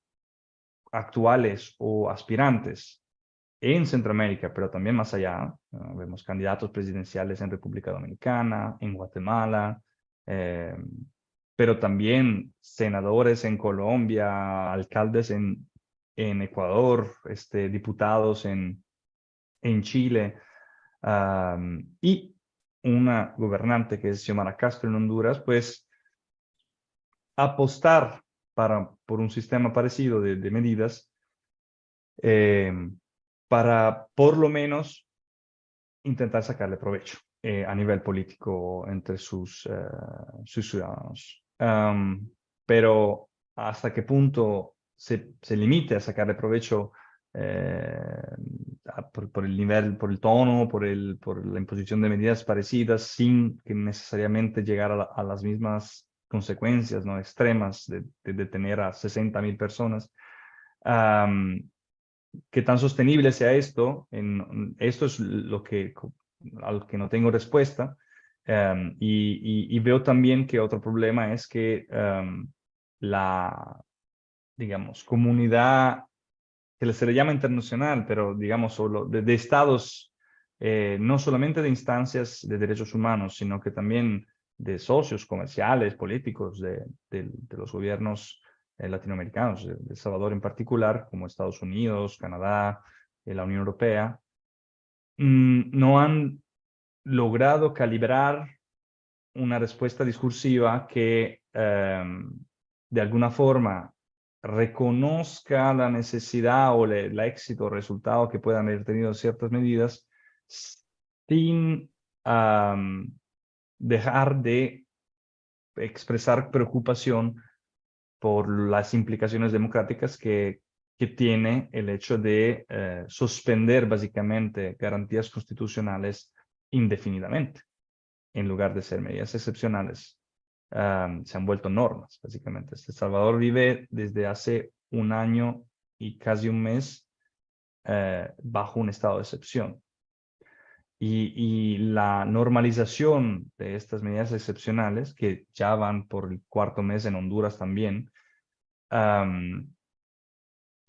[SPEAKER 4] actuales o aspirantes en Centroamérica, pero también más allá. Vemos candidatos presidenciales en República Dominicana, en Guatemala, pero también senadores en Colombia, alcaldes en Ecuador, diputados en Chile, y una gobernante que es Xiomara Castro en Honduras, pues apostar por un sistema parecido de medidas para por lo menos intentar sacarle provecho a nivel político entre sus ciudadanos. Pero hasta qué punto se limite a sacarle provecho por el nivel, por el tono, por la imposición de medidas parecidas, sin que necesariamente llegar a las mismas consecuencias, ¿no?, extremas de detener a 60,000 personas. ¿Qué tan sostenible sea esto? Esto es al que no tengo respuesta. Y veo también que otro problema es que la, digamos, comunidad que se le llama internacional, pero digamos solo de estados, no solamente de instancias de derechos humanos, sino que también de socios comerciales, políticos, de los gobiernos latinoamericanos, de El Salvador en particular, como Estados Unidos, Canadá, la Unión Europea, no han logrado calibrar una respuesta discursiva que de alguna forma reconozca la necesidad o el éxito o resultado que puedan haber tenido ciertas medidas sin dejar de expresar preocupación por las implicaciones democráticas que tiene el hecho de suspender básicamente garantías constitucionales indefinidamente, en lugar de ser medidas excepcionales. Se han vuelto normas, básicamente. El Salvador vive desde hace un año y casi un mes bajo un estado de excepción. Y la normalización de estas medidas excepcionales, que ya van por el cuarto mes en Honduras también,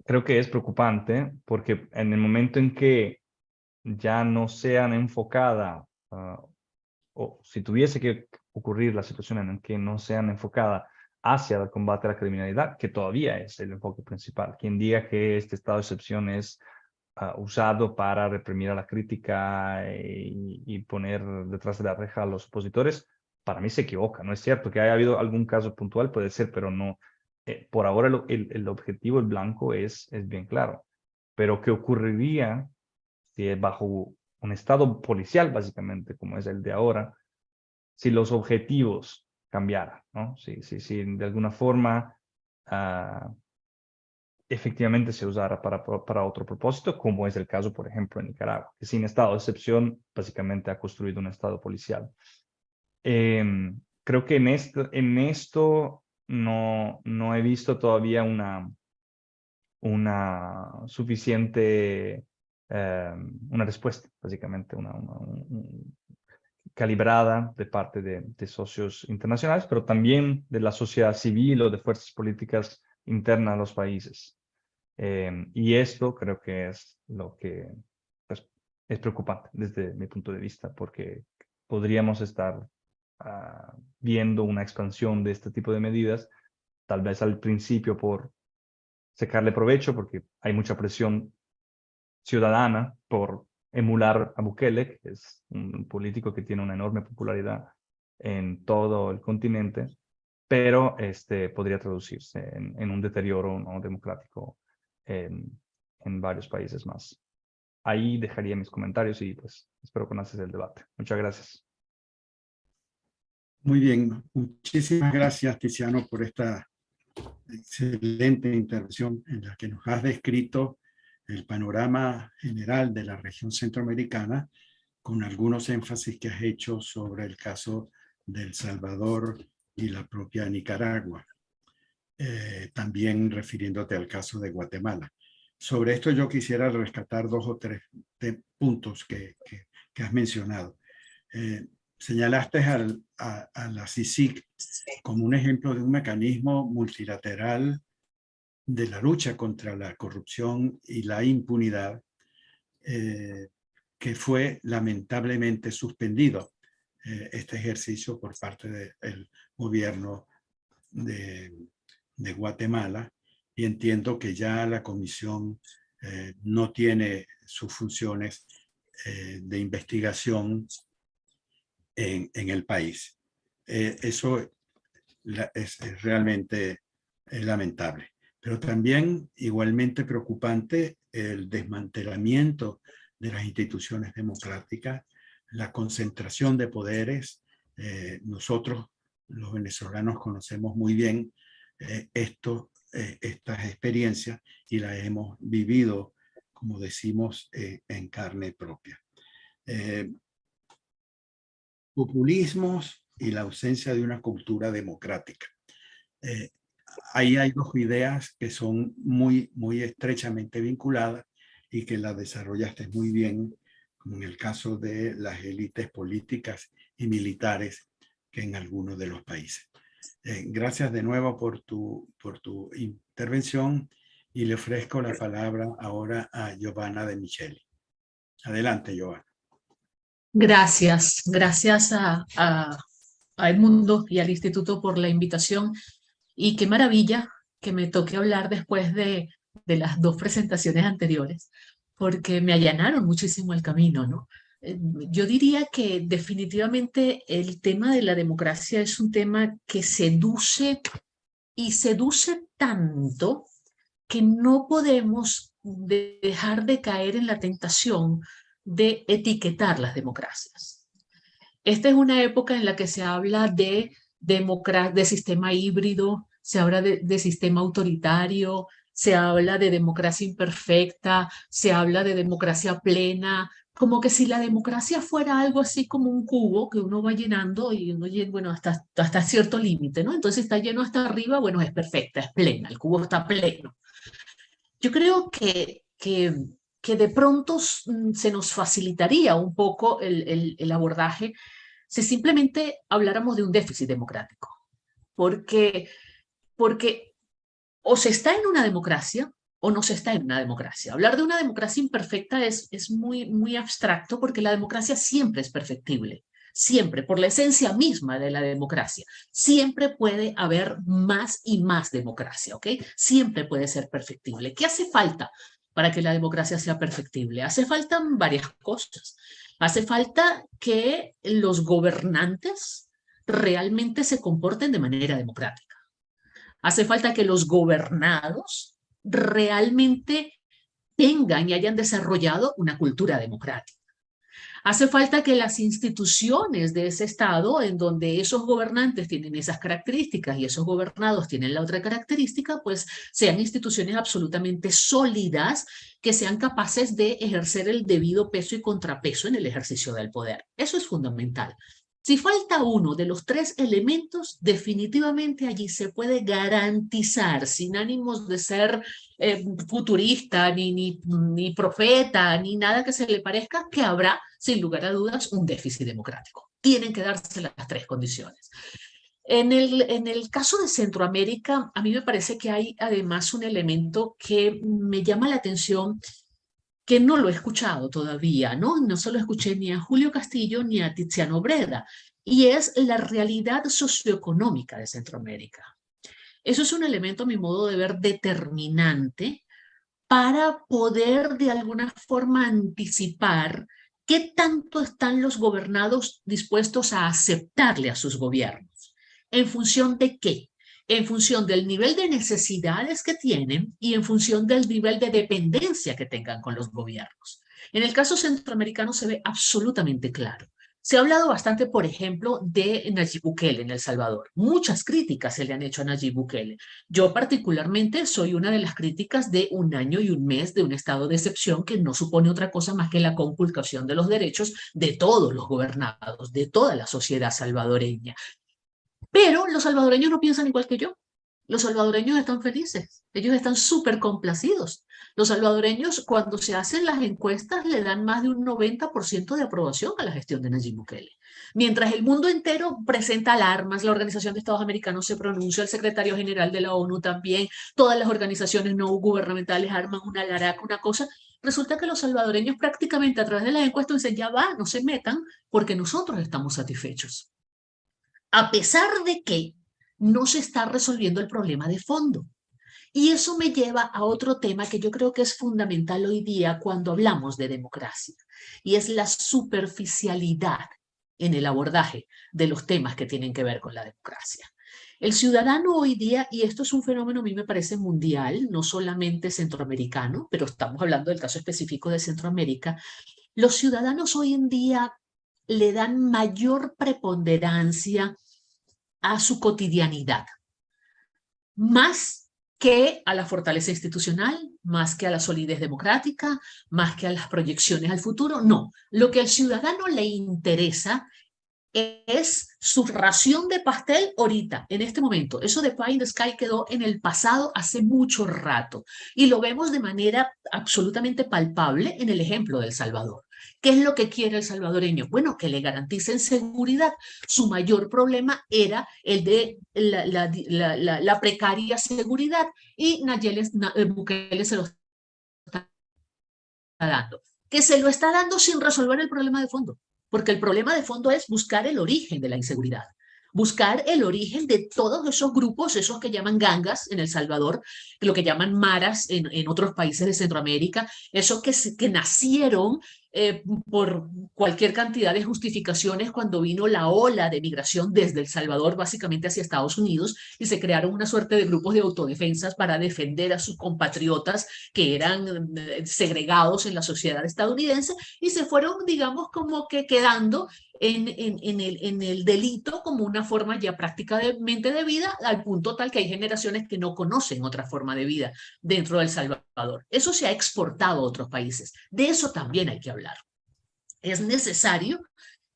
[SPEAKER 4] creo que es preocupante porque en el momento en que ya no sean enfocadas, o si tuviese que ocurrir la situación en la que no sean enfocadas hacia el combate a la criminalidad, que todavía es el enfoque principal. Quien diga que este estado de excepción es usado para reprimir a la crítica y poner detrás de la reja a los opositores, para mí se equivoca. No es cierto que haya habido algún caso puntual, puede ser, pero no. Por ahora el objetivo, el blanco, es bien claro. Pero ¿qué ocurriría si bajo un estado policial, básicamente, como es el de ahora, si los objetivos cambiaran, ¿no? Si de alguna forma efectivamente se usara para otro propósito, como es el caso, por ejemplo, en Nicaragua, que sin estado de excepción básicamente ha construido un estado policial. Creo que en esto no he visto todavía una suficiente, una respuesta, básicamente, calibrada de parte de socios internacionales, pero también de la sociedad civil o de fuerzas políticas internas a los países. Y esto creo que es lo que pues, es preocupante desde mi punto de vista, porque podríamos estar viendo una expansión de este tipo de medidas, tal vez al principio por sacarle provecho, porque hay mucha presión ciudadana por emular a Bukele, que es un político que tiene una enorme popularidad en todo el continente, pero podría traducirse en un deterioro no democrático en varios países más. Ahí dejaría mis comentarios y pues espero conoces el debate. Muchas gracias.
[SPEAKER 2] Muy bien, muchísimas gracias, Tiziano, por esta excelente intervención en la que nos has descrito el panorama general de la región centroamericana, con algunos énfasis que has hecho sobre el caso de El Salvador y la propia Nicaragua, también refiriéndote al caso de Guatemala. Sobre esto yo quisiera rescatar 2 o 3 puntos que has mencionado. Señalaste a la CICIG como un ejemplo de un mecanismo multilateral de la lucha contra la corrupción y la impunidad, que fue lamentablemente suspendido este ejercicio por parte del gobierno de Guatemala, y entiendo que ya la comisión no tiene sus funciones de investigación en el país. Eso es realmente lamentable. Pero también igualmente preocupante el desmantelamiento de las instituciones democráticas, la concentración de poderes. Nosotros, los venezolanos, conocemos muy bien estas experiencias y las hemos vivido, como decimos, en carne propia. Populismos y la ausencia de una cultura democrática. Ahí hay 2 ideas que son muy estrechamente vinculadas y que las desarrollaste muy bien, como en el caso de las élites políticas y militares que en algunos de los países. Gracias de nuevo por tu intervención y le ofrezco la palabra ahora a Giovanna De Micheli. Adelante, Giovanna.
[SPEAKER 5] Gracias a Edmundo y al Instituto por la invitación, y qué maravilla que me toque hablar después de las 2 presentaciones anteriores, porque me allanaron muchísimo el camino, ¿no? Yo diría que definitivamente el tema de la democracia es un tema que seduce y seduce tanto que no podemos dejar de caer en la tentación de etiquetar las democracias. Esta es una época en la que se habla de sistema híbrido, se habla de sistema autoritario, se habla de democracia imperfecta, se habla de democracia plena, como que si la democracia fuera algo así como un cubo que uno va llenando y uno llena, bueno, hasta cierto límite, ¿no? Entonces está lleno hasta arriba, bueno, es perfecta, es plena, el cubo está pleno. Yo creo que de pronto se nos facilitaría un poco el abordaje si simplemente habláramos de un déficit democrático, porque o se está en una democracia o no se está en una democracia. Hablar de una democracia imperfecta es muy abstracto porque la democracia siempre es perfectible, siempre, por la esencia misma de la democracia. Siempre puede haber más y más democracia, ¿ok? Siempre puede ser perfectible. ¿Qué hace falta para que la democracia sea perfectible? Hace falta varias cosas. Hace falta que los gobernantes realmente se comporten de manera democrática. Hace falta que los gobernados realmente tengan y hayan desarrollado una cultura democrática. Hace falta que las instituciones de ese Estado, en donde esos gobernantes tienen esas características y esos gobernados tienen la otra característica, pues sean instituciones absolutamente sólidas que sean capaces de ejercer el debido peso y contrapeso en el ejercicio del poder. Eso es fundamental. Si falta uno de los tres elementos, definitivamente allí se puede garantizar, sin ánimos de ser futurista, ni profeta, ni nada que se le parezca, que habrá, sin lugar a dudas, un déficit democrático. Tienen que darse las tres condiciones. En el caso de Centroamérica, a mí me parece que hay además un elemento que me llama la atención, que no lo he escuchado todavía, ¿no? No se lo escuché ni a Julio Castillo ni a Tiziano Breda, y es la realidad socioeconómica de Centroamérica. Eso es un elemento, a mi modo de ver, determinante para poder de alguna forma anticipar qué tanto están los gobernados dispuestos a aceptarle a sus gobiernos. ¿En función de qué? En función del nivel de necesidades que tienen y en función del nivel de dependencia que tengan con los gobiernos. En el caso centroamericano se ve absolutamente claro. Se ha hablado bastante, por ejemplo, de Nayib Bukele en El Salvador. Muchas críticas se le han hecho a Nayib Bukele. Yo particularmente soy una de las críticas de 1 año y 1 mes de un estado de excepción que no supone otra cosa más que la conculcación de los derechos de todos los gobernados, de toda la sociedad salvadoreña. Pero los salvadoreños no piensan igual que yo. Los salvadoreños están felices, ellos están súper complacidos. Los salvadoreños, cuando se hacen las encuestas, le dan más de un 90% de aprobación a la gestión de Nayib Bukele. Mientras el mundo entero presenta alarmas, la Organización de Estados Americanos se pronuncia, el secretario general de la ONU también, todas las organizaciones no gubernamentales arman una laraca, una cosa. Resulta que los salvadoreños prácticamente a través de las encuestas dicen, ya va, no se metan, porque nosotros estamos satisfechos. A pesar de que no se está resolviendo el problema de fondo. Y eso me lleva a otro tema que yo creo que es fundamental hoy día cuando hablamos de democracia, y es la superficialidad en el abordaje de los temas que tienen que ver con la democracia. El ciudadano hoy día, y esto es un fenómeno a mí me parece mundial, no solamente centroamericano, pero estamos hablando del caso específico de Centroamérica, los ciudadanos hoy en día le dan mayor preponderancia a su cotidianidad, más que a la fortaleza institucional, más que a la solidez democrática, más que a las proyecciones al futuro. No, lo que al ciudadano le interesa es su ración de pastel ahorita, en este momento. Eso de Pie in the Sky quedó en el pasado hace mucho rato y lo vemos de manera absolutamente palpable en el ejemplo de El Salvador. ¿Qué es lo que quiere el salvadoreño? Bueno, que le garanticen seguridad. Su mayor problema era el de la precaria seguridad y Nayib Bukele se lo está dando. Que se lo está dando sin resolver el problema de fondo. Porque el problema de fondo es buscar el origen de la inseguridad, buscar el origen de todos esos grupos, esos que llaman gangas en El Salvador, lo que llaman maras en otros países de Centroamérica, esos que nacieron por cualquier cantidad de justificaciones cuando vino la ola de migración desde El Salvador básicamente hacia Estados Unidos y se crearon una suerte de grupos de autodefensas para defender a sus compatriotas que eran segregados en la sociedad estadounidense y se fueron, digamos, como que quedando en el delito como una forma ya prácticamente de vida, al punto tal que hay generaciones que no conocen otra forma de vida dentro de El Salvador. Eso se ha exportado a otros países. De eso también hay que hablar. Es necesario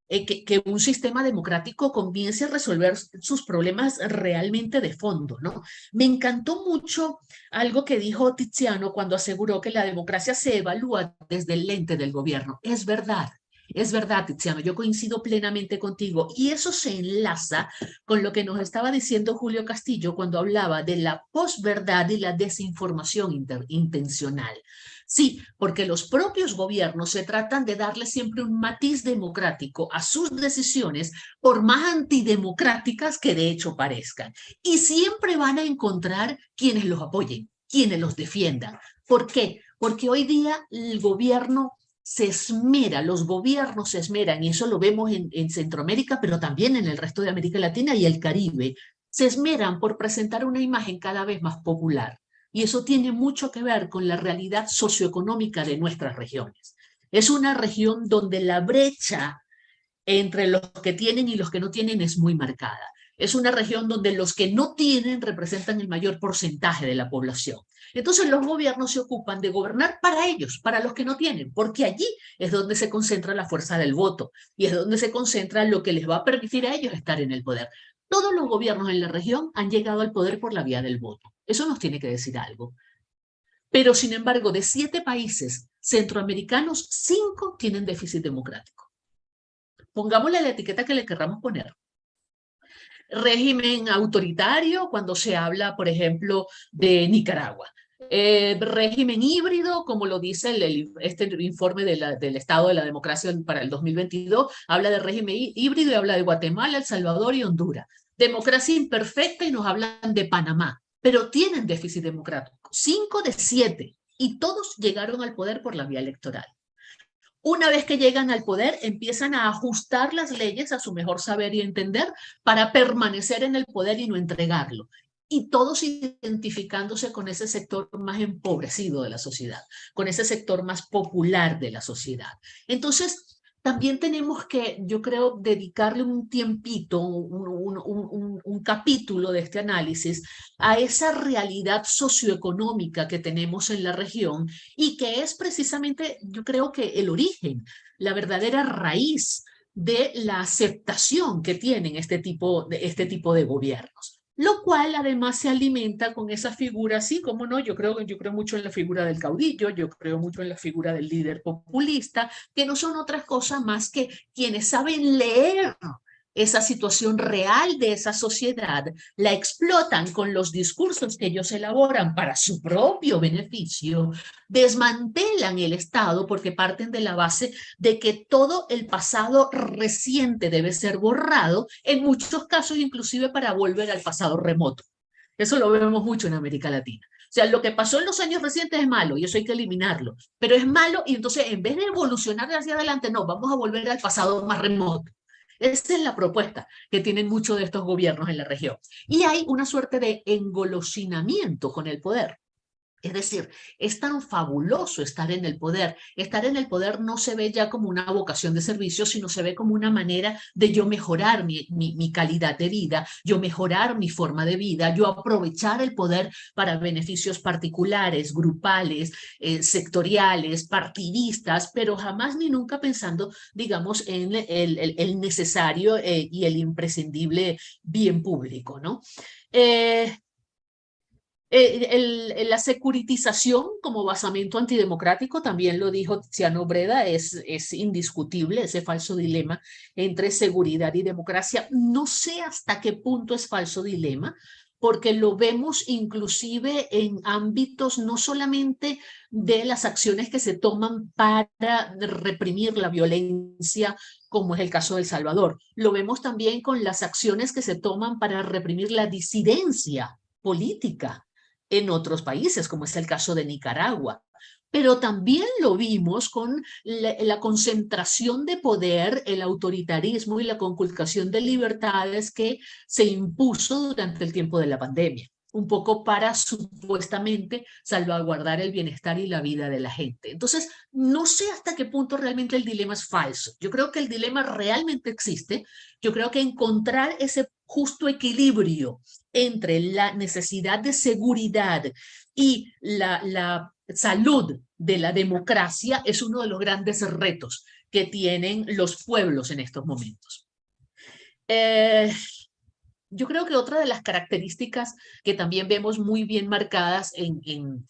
[SPEAKER 5] que un sistema democrático comience a resolver sus problemas realmente de fondo, ¿no? Me encantó mucho algo que dijo Tiziano cuando aseguró que la democracia se evalúa desde el lente del gobierno. Es verdad. Es verdad, Tiziano, yo coincido plenamente contigo y eso se enlaza con lo que nos estaba diciendo Julio Castillo cuando hablaba de la posverdad y la desinformación intencional. Sí, porque los propios gobiernos se tratan de darle siempre un matiz democrático a sus decisiones, por más antidemocráticas que de hecho parezcan. Y siempre van a encontrar quienes los apoyen, quienes los defiendan. ¿Por qué? Porque hoy día el gobierno se esmera, los gobiernos se esmeran, y eso lo vemos en Centroamérica, pero también en el resto de América Latina y el Caribe, se esmeran por presentar una imagen cada vez más popular. Y eso tiene mucho que ver con la realidad socioeconómica de nuestras regiones. Es una región donde la brecha entre los que tienen y los que no tienen es muy marcada. Es una región donde los que no tienen representan el mayor porcentaje de la población. Entonces los gobiernos se ocupan de gobernar para ellos, para los que no tienen, porque allí es donde se concentra la fuerza del voto y es donde se concentra lo que les va a permitir a ellos estar en el poder. Todos los gobiernos en la región han llegado al poder por la vía del voto. Eso nos tiene que decir algo. Pero, sin embargo, de 7 países centroamericanos, 5 tienen déficit democrático. Pongámosle la etiqueta que le querramos poner. Régimen autoritario cuando se habla, por ejemplo, de Nicaragua. Régimen híbrido, como lo dice este informe del Estado de la Democracia para el 2022, habla de régimen híbrido y habla de Guatemala, El Salvador y Honduras. Democracia imperfecta y nos hablan de Panamá, pero tienen déficit democrático. 5 de 7 y todos llegaron al poder por la vía electoral. Una vez que llegan al poder, empiezan a ajustar las leyes a su mejor saber y entender para permanecer en el poder y no entregarlo. Y todos identificándose con ese sector más empobrecido de la sociedad, con ese sector más popular de la sociedad. Entonces, también tenemos que, yo creo, dedicarle un tiempito, un capítulo de este análisis a esa realidad socioeconómica que tenemos en la región y que es precisamente, yo creo que el origen, la verdadera raíz de la aceptación que tienen este tipo de gobiernos. Lo cual además se alimenta con esa figura, así como no, yo creo mucho en la figura del caudillo, yo creo mucho en la figura del líder populista, que no son otras cosas más que quienes saben leer esa situación real de esa sociedad, la explotan con los discursos que ellos elaboran para su propio beneficio, desmantelan el Estado porque parten de la base de que todo el pasado reciente debe ser borrado, en muchos casos inclusive para volver al pasado remoto. Eso lo vemos mucho en América Latina. O sea, lo que pasó en los años recientes es malo y eso hay que eliminarlo, pero es malo y entonces en vez de evolucionar hacia adelante, no, vamos a volver al pasado más remoto. Esa es la propuesta que tienen muchos de estos gobiernos en la región. Y hay una suerte de engolosinamiento con el poder. Es decir, es tan fabuloso estar en el poder. Estar en el poder no se ve ya como una vocación de servicio, sino se ve como una manera de yo mejorar mi calidad de vida, yo mejorar mi forma de vida, yo aprovechar el poder para beneficios particulares, grupales, sectoriales, partidistas, pero jamás ni nunca pensando, digamos, en el necesario y el imprescindible bien público, ¿no? La securitización como basamento antidemocrático, también lo dijo Tiziano Breda, es indiscutible ese falso dilema entre seguridad y democracia. No sé hasta qué punto es falso dilema, porque lo vemos inclusive en ámbitos no solamente de las acciones que se toman para reprimir la violencia, como es el caso de El Salvador. Lo vemos también con las acciones que se toman para reprimir la disidencia política en otros países, como es el caso de Nicaragua. pero también lo vimos con la concentración de poder, el autoritarismo y la conculcación de libertades que se impuso durante el tiempo de la pandemia, un poco para supuestamente salvaguardar el bienestar y la vida de la gente. Entonces, no sé hasta qué punto realmente el dilema es falso. Yo creo que el dilema realmente existe. Yo creo que encontrar ese justo equilibrio entre la necesidad de seguridad y la salud de la democracia es uno de los grandes retos que tienen los pueblos en estos momentos. Yo creo que otra de las características que también vemos muy bien marcadas en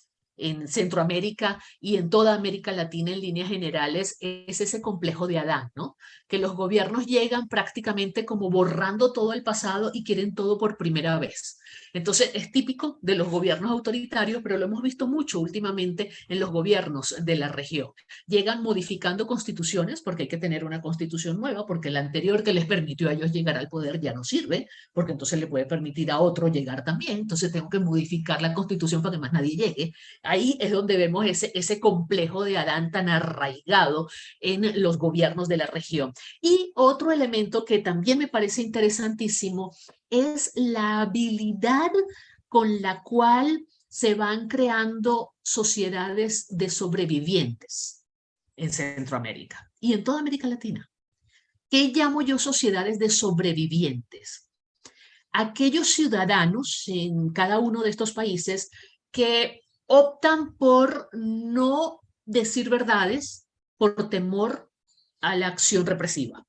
[SPEAKER 5] Centroamérica y en toda América Latina en líneas generales es ese complejo de Adán, ¿no? Que los gobiernos llegan prácticamente como borrando todo el pasado y quieren todo por primera vez. Entonces es típico de los gobiernos autoritarios, pero lo hemos visto mucho últimamente en los gobiernos de la región. Llegan modificando constituciones porque hay que tener una constitución nueva, porque la anterior que les permitió a ellos llegar al poder ya no sirve, porque entonces le puede permitir a otro llegar también, entonces tengo que modificar la constitución para que más nadie llegue. Ahí es donde vemos ese complejo de Adán tan arraigado en los gobiernos de la región. Y otro elemento que también me parece interesantísimo es la habilidad con la cual se van creando sociedades de sobrevivientes en Centroamérica y en toda América Latina. ¿Qué llamo yo sociedades de sobrevivientes? Aquellos ciudadanos en cada uno de estos países que optan por no decir verdades por temor a la acción represiva.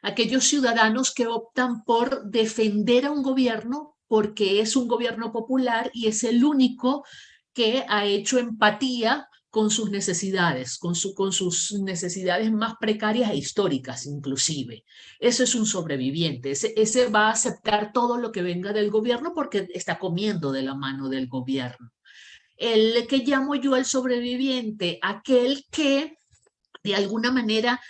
[SPEAKER 5] Aquellos ciudadanos que optan por defender a un gobierno porque es un gobierno popular y es el único que ha hecho empatía con sus necesidades, con sus necesidades más precarias e históricas inclusive. Eso es un sobreviviente, ese va a aceptar todo lo que venga del gobierno porque está comiendo de la mano del gobierno. El que llamo yo el sobreviviente, aquel que de alguna manera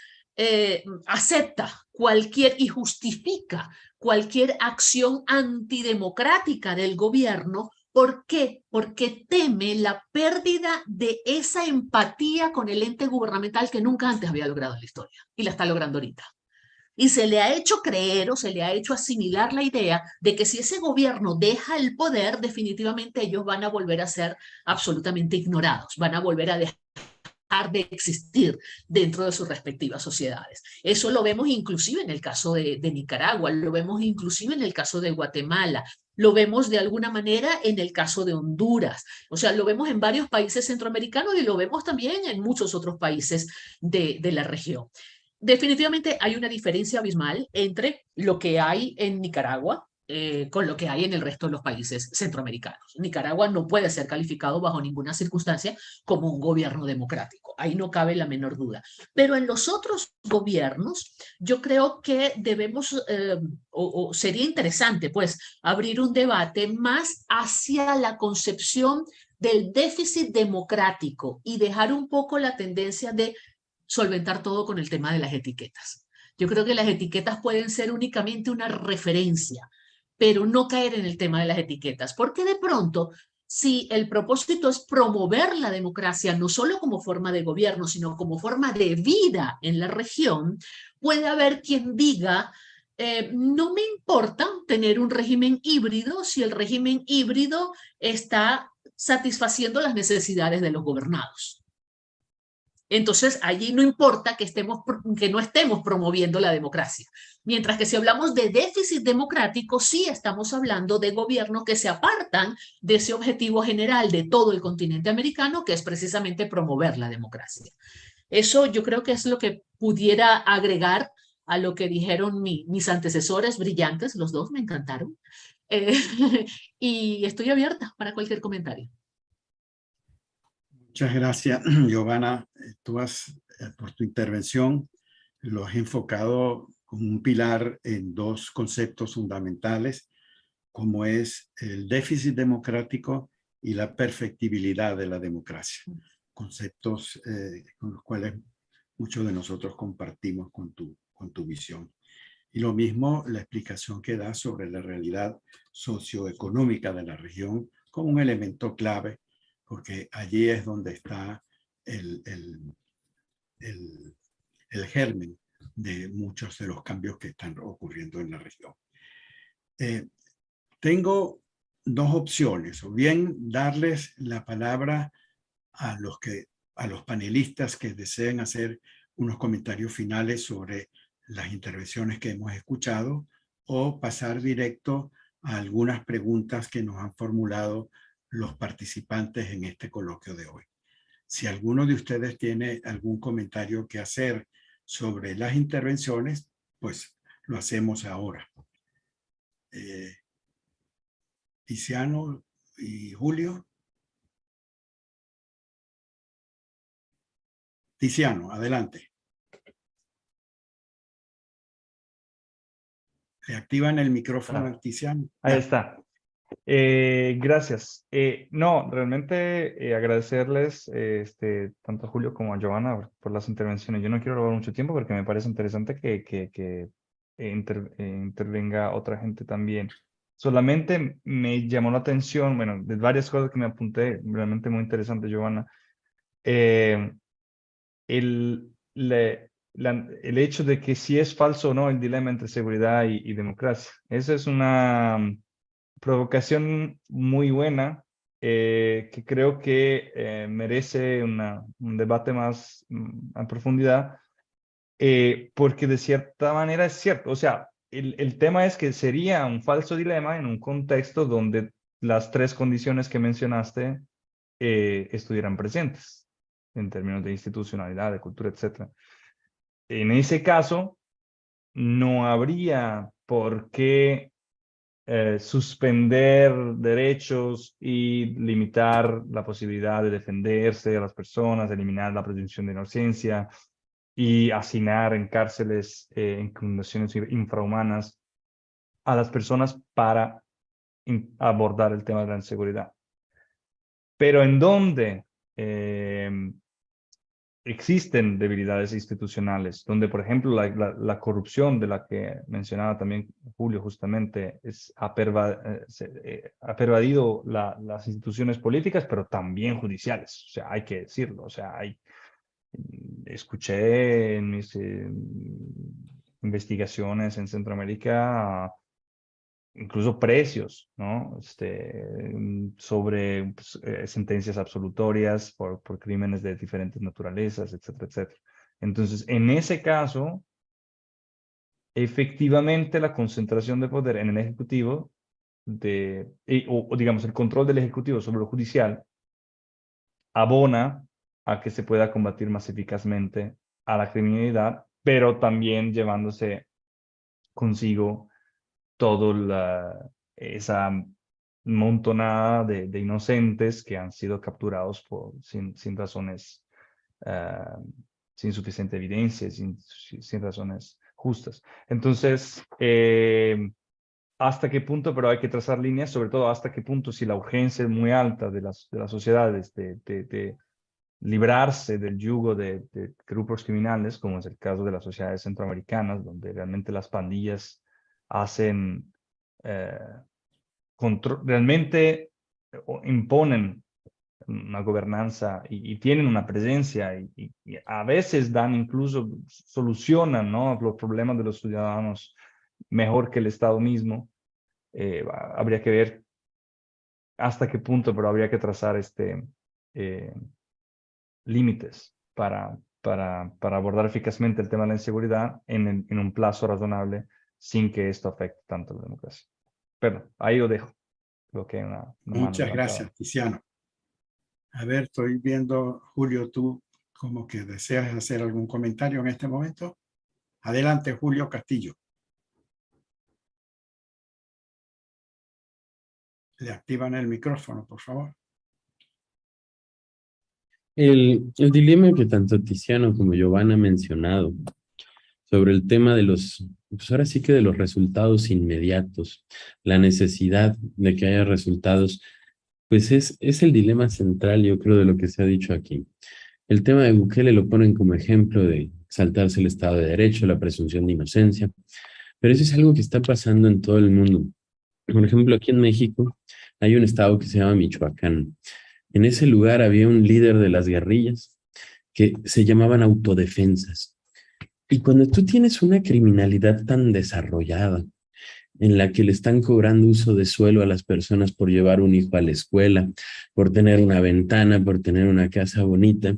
[SPEAKER 5] acepta cualquier y justifica cualquier acción antidemocrática del gobierno. ¿Por qué? Porque teme la pérdida de esa empatía con el ente gubernamental que nunca antes había logrado en la historia y la está logrando ahorita. Y se le ha hecho creer o se le ha hecho asimilar la idea de que si ese gobierno deja el poder, definitivamente ellos van a volver a ser absolutamente ignorados, van a volver a dejar de existir dentro de sus respectivas sociedades. Eso lo vemos inclusive en el caso de Nicaragua, lo vemos inclusive en el caso de Guatemala, lo vemos de alguna manera en el caso de Honduras, o sea, lo vemos en varios países centroamericanos y lo vemos también en muchos otros países de la región. Definitivamente hay una diferencia abismal entre lo que hay en Nicaragua con lo que hay en el resto de los países centroamericanos. Nicaragua no puede ser calificado bajo ninguna circunstancia como un gobierno democrático. Ahí no cabe la menor duda. Pero en los otros gobiernos, yo creo que debemos, o sería interesante, pues, abrir un debate más hacia la concepción del déficit democrático y dejar un poco la tendencia de solventar todo con el tema de las etiquetas. Yo creo que las etiquetas pueden ser únicamente una referencia, pero no caer en el tema de las etiquetas, porque de pronto, si el propósito es promover la democracia, no solo como forma de gobierno, sino como forma de vida en la región, puede haber quien diga, no me importa tener un régimen híbrido si el régimen híbrido está satisfaciendo las necesidades de los gobernados. Entonces, allí no importa que no estemos promoviendo la democracia. Mientras que si hablamos de déficit democrático, sí estamos hablando de gobiernos que se apartan de ese objetivo general de todo el continente americano, que es precisamente promover la democracia. Eso yo creo que es lo que pudiera agregar a lo que dijeron mis antecesores brillantes, los dos me encantaron. Y estoy abierta para cualquier comentario.
[SPEAKER 2] Muchas gracias, Giovanna. Tú has, por tu intervención, lo has enfocado como un pilar en dos conceptos fundamentales, como es el déficit democrático y la perfectibilidad de la democracia. Conceptos con los cuales muchos de nosotros compartimos con tu visión. Y lo mismo la explicación que da sobre la realidad socioeconómica de la región como un elemento clave, porque allí es donde está el, el, el germen de muchos de los cambios que están ocurriendo en la región. Tengo dos opciones, o bien darles la palabra a los panelistas que deseen hacer unos comentarios finales sobre las intervenciones que hemos escuchado, o pasar directo a algunas preguntas que nos han formulado los participantes en este coloquio de hoy. Si alguno de ustedes tiene algún comentario que hacer sobre las intervenciones, pues lo hacemos ahora. Tiziano y Julio. Tiziano, adelante. Le activan el micrófono al Tiziano.
[SPEAKER 4] Ahí
[SPEAKER 2] Ya.
[SPEAKER 4] está. Gracias. No, realmente agradecerles tanto a Julio como a Giovanna por las intervenciones. Yo no quiero robar mucho tiempo porque me parece interesante que intervenga otra gente también. Solamente me llamó la atención, bueno, de varias cosas que me apunté, realmente muy interesante, Giovanna. El hecho de que si es falso o no el dilema entre seguridad y democracia. Esa es una provocación muy buena que creo que merece un debate más en profundidad, porque de cierta manera es cierto. O sea, el tema es que sería un falso dilema en un contexto donde las tres condiciones que mencionaste estuvieran presentes en términos de institucionalidad, de cultura, etc. En ese caso, no habría por qué suspender derechos y limitar la posibilidad de defenderse a las personas, eliminar la presunción de inocencia y hacinar en cárceles, en condiciones infrahumanas a las personas para abordar el tema de la inseguridad. Pero en donde existen debilidades institucionales, donde, por ejemplo, la corrupción de la que mencionaba también Julio justamente ha pervadido las instituciones políticas, pero también judiciales. O sea, hay que decirlo. O sea, escuché en mis investigaciones en Centroamérica incluso precios, ¿no? Sobre pues, sentencias absolutorias por crímenes de diferentes naturalezas, etcétera, etcétera. Entonces, en ese caso, efectivamente la concentración de poder en el Ejecutivo, o digamos el control del Ejecutivo sobre lo judicial, abona a que se pueda combatir más eficazmente a la criminalidad, pero también llevándose consigo toda esa montonada de inocentes que han sido capturados sin razones, sin suficiente evidencia, sin razones justas. Entonces, ¿hasta qué punto? Pero hay que trazar líneas, sobre todo hasta qué punto, si la urgencia es muy alta de las sociedades de librarse del yugo de grupos criminales, como es el caso de las sociedades centroamericanas, donde realmente las pandillas hacen, realmente imponen una gobernanza y tienen una presencia y a veces incluso solucionan, ¿no?, los problemas de los ciudadanos mejor que el Estado mismo. Habría que ver hasta qué punto, pero habría que trazar límites para abordar eficazmente el tema de la inseguridad en un plazo razonable sin que esto afecte tanto a la democracia. Pero ahí lo dejo. Creo que hay una mano
[SPEAKER 2] Muchas
[SPEAKER 4] levantada.
[SPEAKER 2] gracias, Tiziano. A ver, estoy viendo, Julio, tú como que deseas hacer algún comentario en este momento. Adelante, Julio Castillo. Le activan el micrófono, por favor.
[SPEAKER 3] El dilema que tanto Tiziano como Giovanna han mencionado sobre el tema de pues ahora sí que de los resultados inmediatos, la necesidad de que haya resultados, pues es el dilema central, yo creo, de lo que se ha dicho aquí. El tema de Bukele lo ponen como ejemplo de saltarse el Estado de Derecho, la presunción de inocencia, pero eso es algo que está pasando en todo el mundo. Por ejemplo, aquí en México hay un estado que se llama Michoacán. En ese lugar había un líder de las guerrillas que se llamaban autodefensas. Y cuando tú tienes una criminalidad tan desarrollada, en la que le están cobrando uso de suelo a las personas por llevar un hijo a la escuela, por tener una ventana, por tener una casa bonita,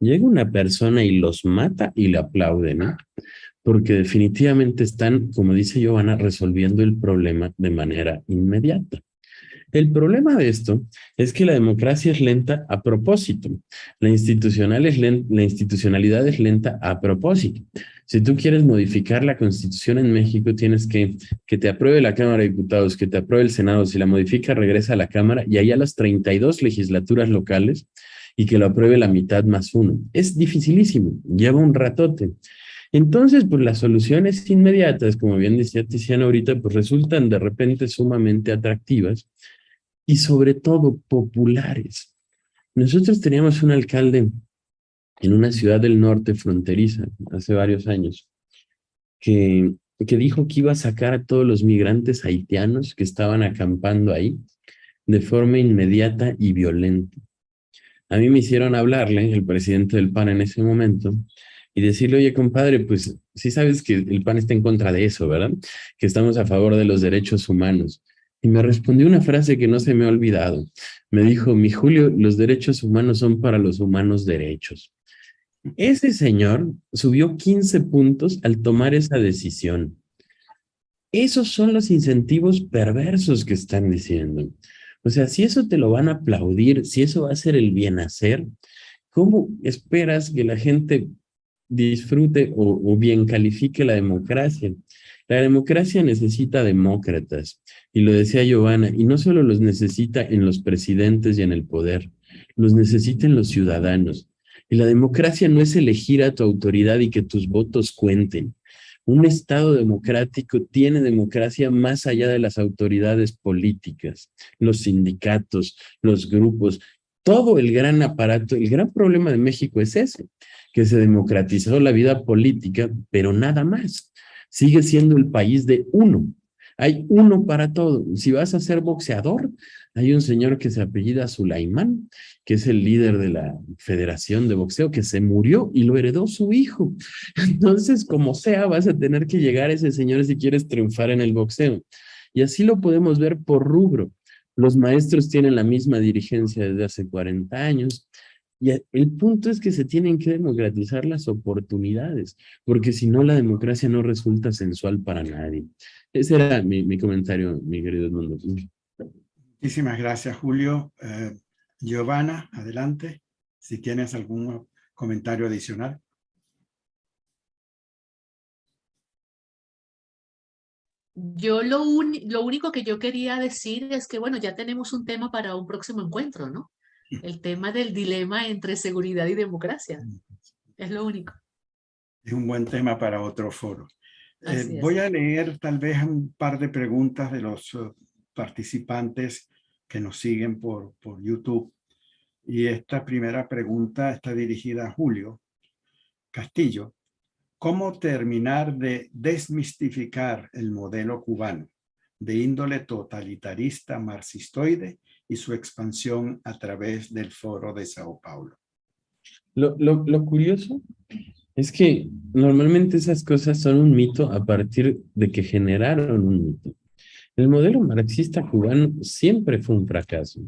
[SPEAKER 3] llega una persona y los mata y le aplaude, ¿no? Porque definitivamente están, como dice Giovanna, resolviendo el problema de manera inmediata. El problema de esto es que la democracia es lenta a propósito. La institucionalidad es lenta a propósito. Si tú quieres modificar la Constitución en México, tienes que te apruebe la Cámara de Diputados, que te apruebe el Senado. Si la modifica, regresa a la Cámara y ahí a las 32 legislaturas locales y que lo apruebe la mitad más uno. Es dificilísimo, lleva un ratote. Entonces, pues las soluciones inmediatas, como bien decía Tiziano ahorita, pues resultan de repente sumamente atractivas y sobre todo populares. Nosotros teníamos un alcalde en una ciudad del norte fronteriza hace varios años que dijo que iba a sacar a todos los migrantes haitianos que estaban acampando ahí de forma inmediata y violenta. A mí me hicieron hablarle, el presidente del PAN en ese momento, y decirle, oye, compadre, pues sí sabes que el PAN está en contra de eso, ¿verdad? Que estamos a favor de los derechos humanos. Y me respondió una frase que no se me ha olvidado. Me dijo, mi Julio, los derechos humanos son para los humanos derechos. Ese señor subió 15 puntos al tomar esa decisión. Esos son los incentivos perversos que están diciendo. O sea, si eso te lo van a aplaudir, si eso va a ser el bien hacer, ¿cómo esperas que la gente disfrute o bien califique la democracia? La democracia necesita demócratas, y lo decía Giovanna, y no solo los necesita en los presidentes y en el poder, los necesita en los ciudadanos. Y la democracia no es elegir a tu autoridad y que tus votos cuenten. Un Estado democrático tiene democracia más allá de las autoridades políticas, los sindicatos, los grupos, todo el gran aparato. El gran problema de México es ese, que se democratizó la vida política, pero nada más. Sigue siendo el país de uno. Hay uno para todo. Si vas a ser boxeador, hay un señor que se apellida Sulaimán, que es el líder de la Federación de Boxeo, que se murió y lo heredó su hijo. Entonces, como sea, vas a tener que llegar a ese señor si quieres triunfar en el boxeo. Y así lo podemos ver por rubro. Los maestros tienen la misma dirigencia desde hace 40 años. Y el punto es que se tienen que democratizar las oportunidades, porque si no, la democracia no resulta sensual para nadie. Ese era mi comentario, mi querido Edmundo.
[SPEAKER 2] Muchísimas gracias, Julio. Giovanna, adelante, si tienes algún comentario adicional.
[SPEAKER 5] Yo lo único que yo quería decir es que, bueno, ya tenemos un tema para un próximo encuentro, ¿no? El tema del dilema entre seguridad y democracia. Es lo único.
[SPEAKER 2] Es un buen tema para otro foro.
[SPEAKER 5] Así es.
[SPEAKER 2] Voy a leer tal vez un par de preguntas de los participantes que nos siguen por YouTube. Y esta primera pregunta está dirigida a Julio Castillo. ¿Cómo terminar de desmistificar el modelo cubano de índole totalitarista marxistoide y su expansión a través del Foro de Sao Paulo?
[SPEAKER 3] Lo curioso es que normalmente esas cosas son un mito a partir de que generaron un mito. El modelo marxista cubano siempre fue un fracaso.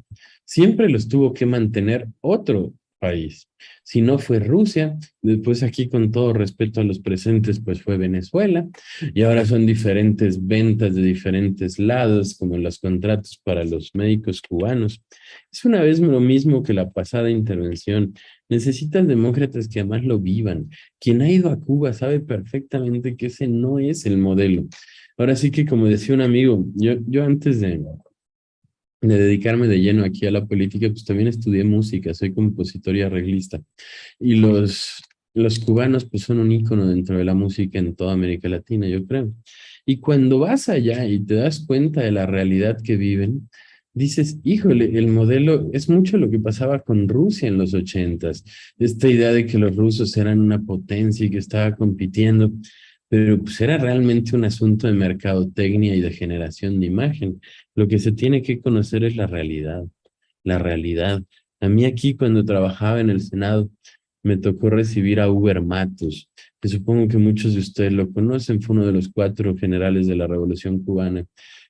[SPEAKER 3] Siempre los tuvo que mantener otro país. Si no fue Rusia, después aquí con todo respeto a los presentes, pues fue Venezuela, y ahora son diferentes ventas de diferentes lados, como los contratos para los médicos cubanos. Es una vez lo mismo que la pasada intervención. Necesitan demócratas que además lo vivan. Quien ha ido a Cuba sabe perfectamente que ese no es el modelo. Ahora sí que, como decía un amigo, yo antes de dedicarme de lleno aquí a la política, pues también estudié música, soy compositor y arreglista. Y los cubanos pues son un ícono dentro de la música en toda América Latina, yo creo. Y cuando vas allá y te das cuenta de la realidad que viven, dices, híjole, el modelo es mucho lo que pasaba con Rusia en los 80s. Esta idea de que los rusos eran una potencia y que estaba compitiendo, pero pues era realmente un asunto de mercadotecnia y de generación de imagen. Lo que se tiene que conocer es la realidad, la realidad. A mí aquí cuando trabajaba en el Senado, me tocó recibir a Uber Matus, que supongo que muchos de ustedes lo conocen, fue uno de los 4 generales de la Revolución Cubana,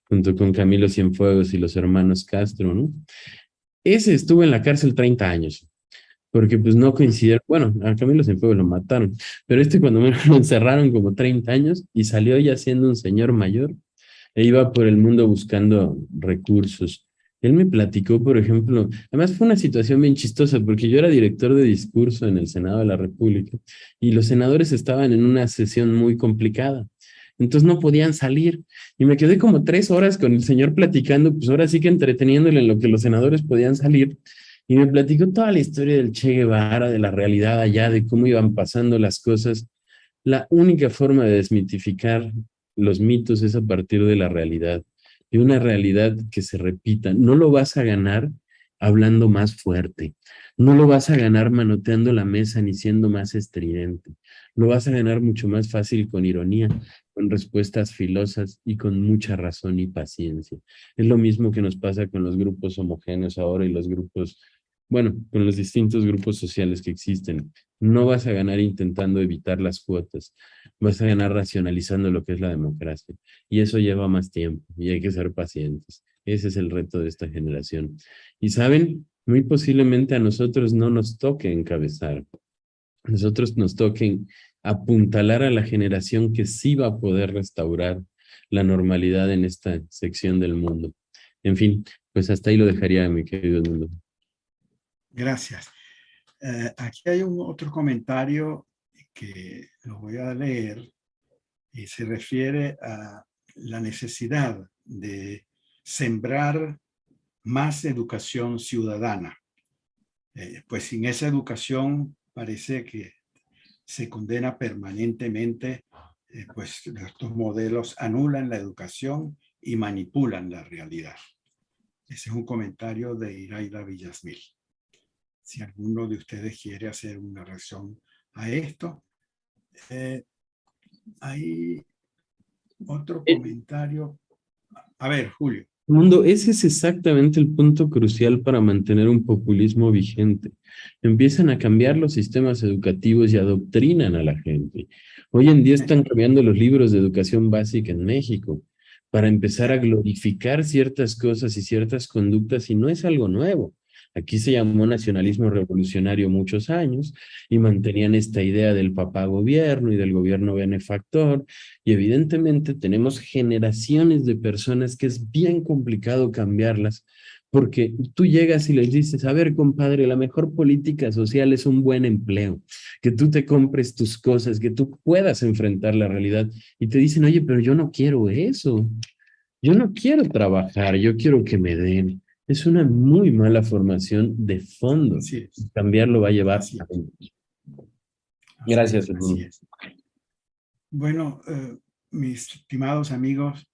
[SPEAKER 3] junto con Camilo Cienfuegos y los hermanos Castro, ¿no? Ese estuvo en la cárcel 30 años, porque pues no coincidieron, bueno, a Camilo Cienfuegos lo mataron, pero cuando me lo encerraron como 30 años y salió ya siendo un señor mayor e iba por el mundo buscando recursos. Él me platicó, por ejemplo, además fue una situación bien chistosa porque yo era director de discurso en el Senado de la República y los senadores estaban en una sesión muy complicada. Entonces no podían salir y me quedé como 3 horas con el señor platicando, pues ahora sí que entreteniéndole en lo que los senadores podían salir y me platicó toda la historia del Che Guevara, de la realidad allá, de cómo iban pasando las cosas. La única forma de desmitificar los mitos es a partir de la realidad, de una realidad que se repita. No lo vas a ganar hablando más fuerte, no lo vas a ganar manoteando la mesa ni siendo más estridente, lo vas a ganar mucho más fácil con ironía, con respuestas filosas y con mucha razón y paciencia. Es lo mismo que nos pasa con los grupos homogéneos ahora y los grupos, bueno, con los distintos grupos sociales que existen. No vas a ganar intentando evitar las cuotas, vas a ganar racionalizando lo que es la democracia. Y eso lleva más tiempo y hay que ser pacientes. Ese es el reto de esta generación. Y saben, muy posiblemente a nosotros no nos toque encabezar. A nosotros nos toque apuntalar a la generación que sí va a poder restaurar la normalidad en esta sección del mundo. En fin, pues hasta ahí lo dejaría, mi querido mundo.
[SPEAKER 2] Gracias. Aquí hay otro comentario que lo voy a leer y se refiere a la necesidad de sembrar más educación ciudadana. Pues sin esa educación parece que se condena permanentemente, pues estos modelos anulan la educación y manipulan la realidad. Ese es un comentario de Iraida Villasmil. Si alguno de ustedes quiere hacer una reacción a esto. Hay otro comentario. A ver, Julio.
[SPEAKER 3] Mundo, ese es exactamente el punto crucial para mantener un populismo vigente. Empiezan a cambiar los sistemas educativos y adoctrinan a la gente. Hoy en día están cambiando los libros de educación básica en México para empezar a glorificar ciertas cosas y ciertas conductas y no es algo nuevo. Aquí se llamó nacionalismo revolucionario muchos años y mantenían esta idea del papá gobierno y del gobierno benefactor. Y evidentemente tenemos generaciones de personas que es bien complicado cambiarlas, porque tú llegas y les dices, a ver, compadre, la mejor política social es un buen empleo, que tú te compres tus cosas, que tú puedas enfrentar la realidad. Y te dicen, oye, pero yo no quiero eso. Yo no quiero trabajar, yo quiero que me den. Es una muy mala formación de fondo.
[SPEAKER 2] Así es.
[SPEAKER 3] Cambiarlo va a llevar
[SPEAKER 2] Así
[SPEAKER 3] a
[SPEAKER 2] es.
[SPEAKER 3] Gracias,
[SPEAKER 2] Así es. Bueno, mis estimados amigos,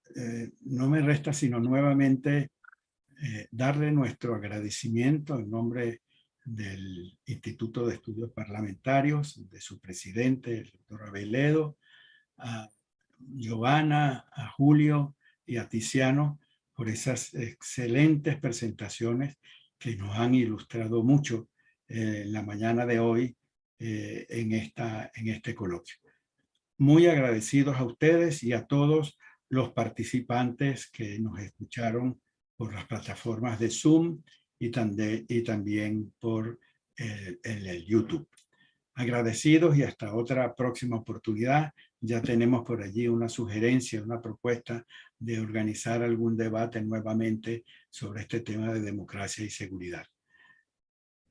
[SPEAKER 2] no me resta sino nuevamente darle nuestro agradecimiento en nombre del Instituto de Estudios Parlamentarios, de su presidente, el doctor Abeledo, a Giovanna, a Julio y a Tiziano por esas excelentes presentaciones que nos han ilustrado mucho en la mañana de hoy en este coloquio. Muy agradecidos a ustedes y a todos los participantes que nos escucharon por las plataformas de Zoom y también por el YouTube. Agradecidos y hasta otra próxima oportunidad. Ya tenemos por allí una sugerencia, una propuesta de organizar algún debate nuevamente sobre este tema de democracia y seguridad.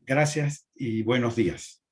[SPEAKER 2] Gracias y buenos días.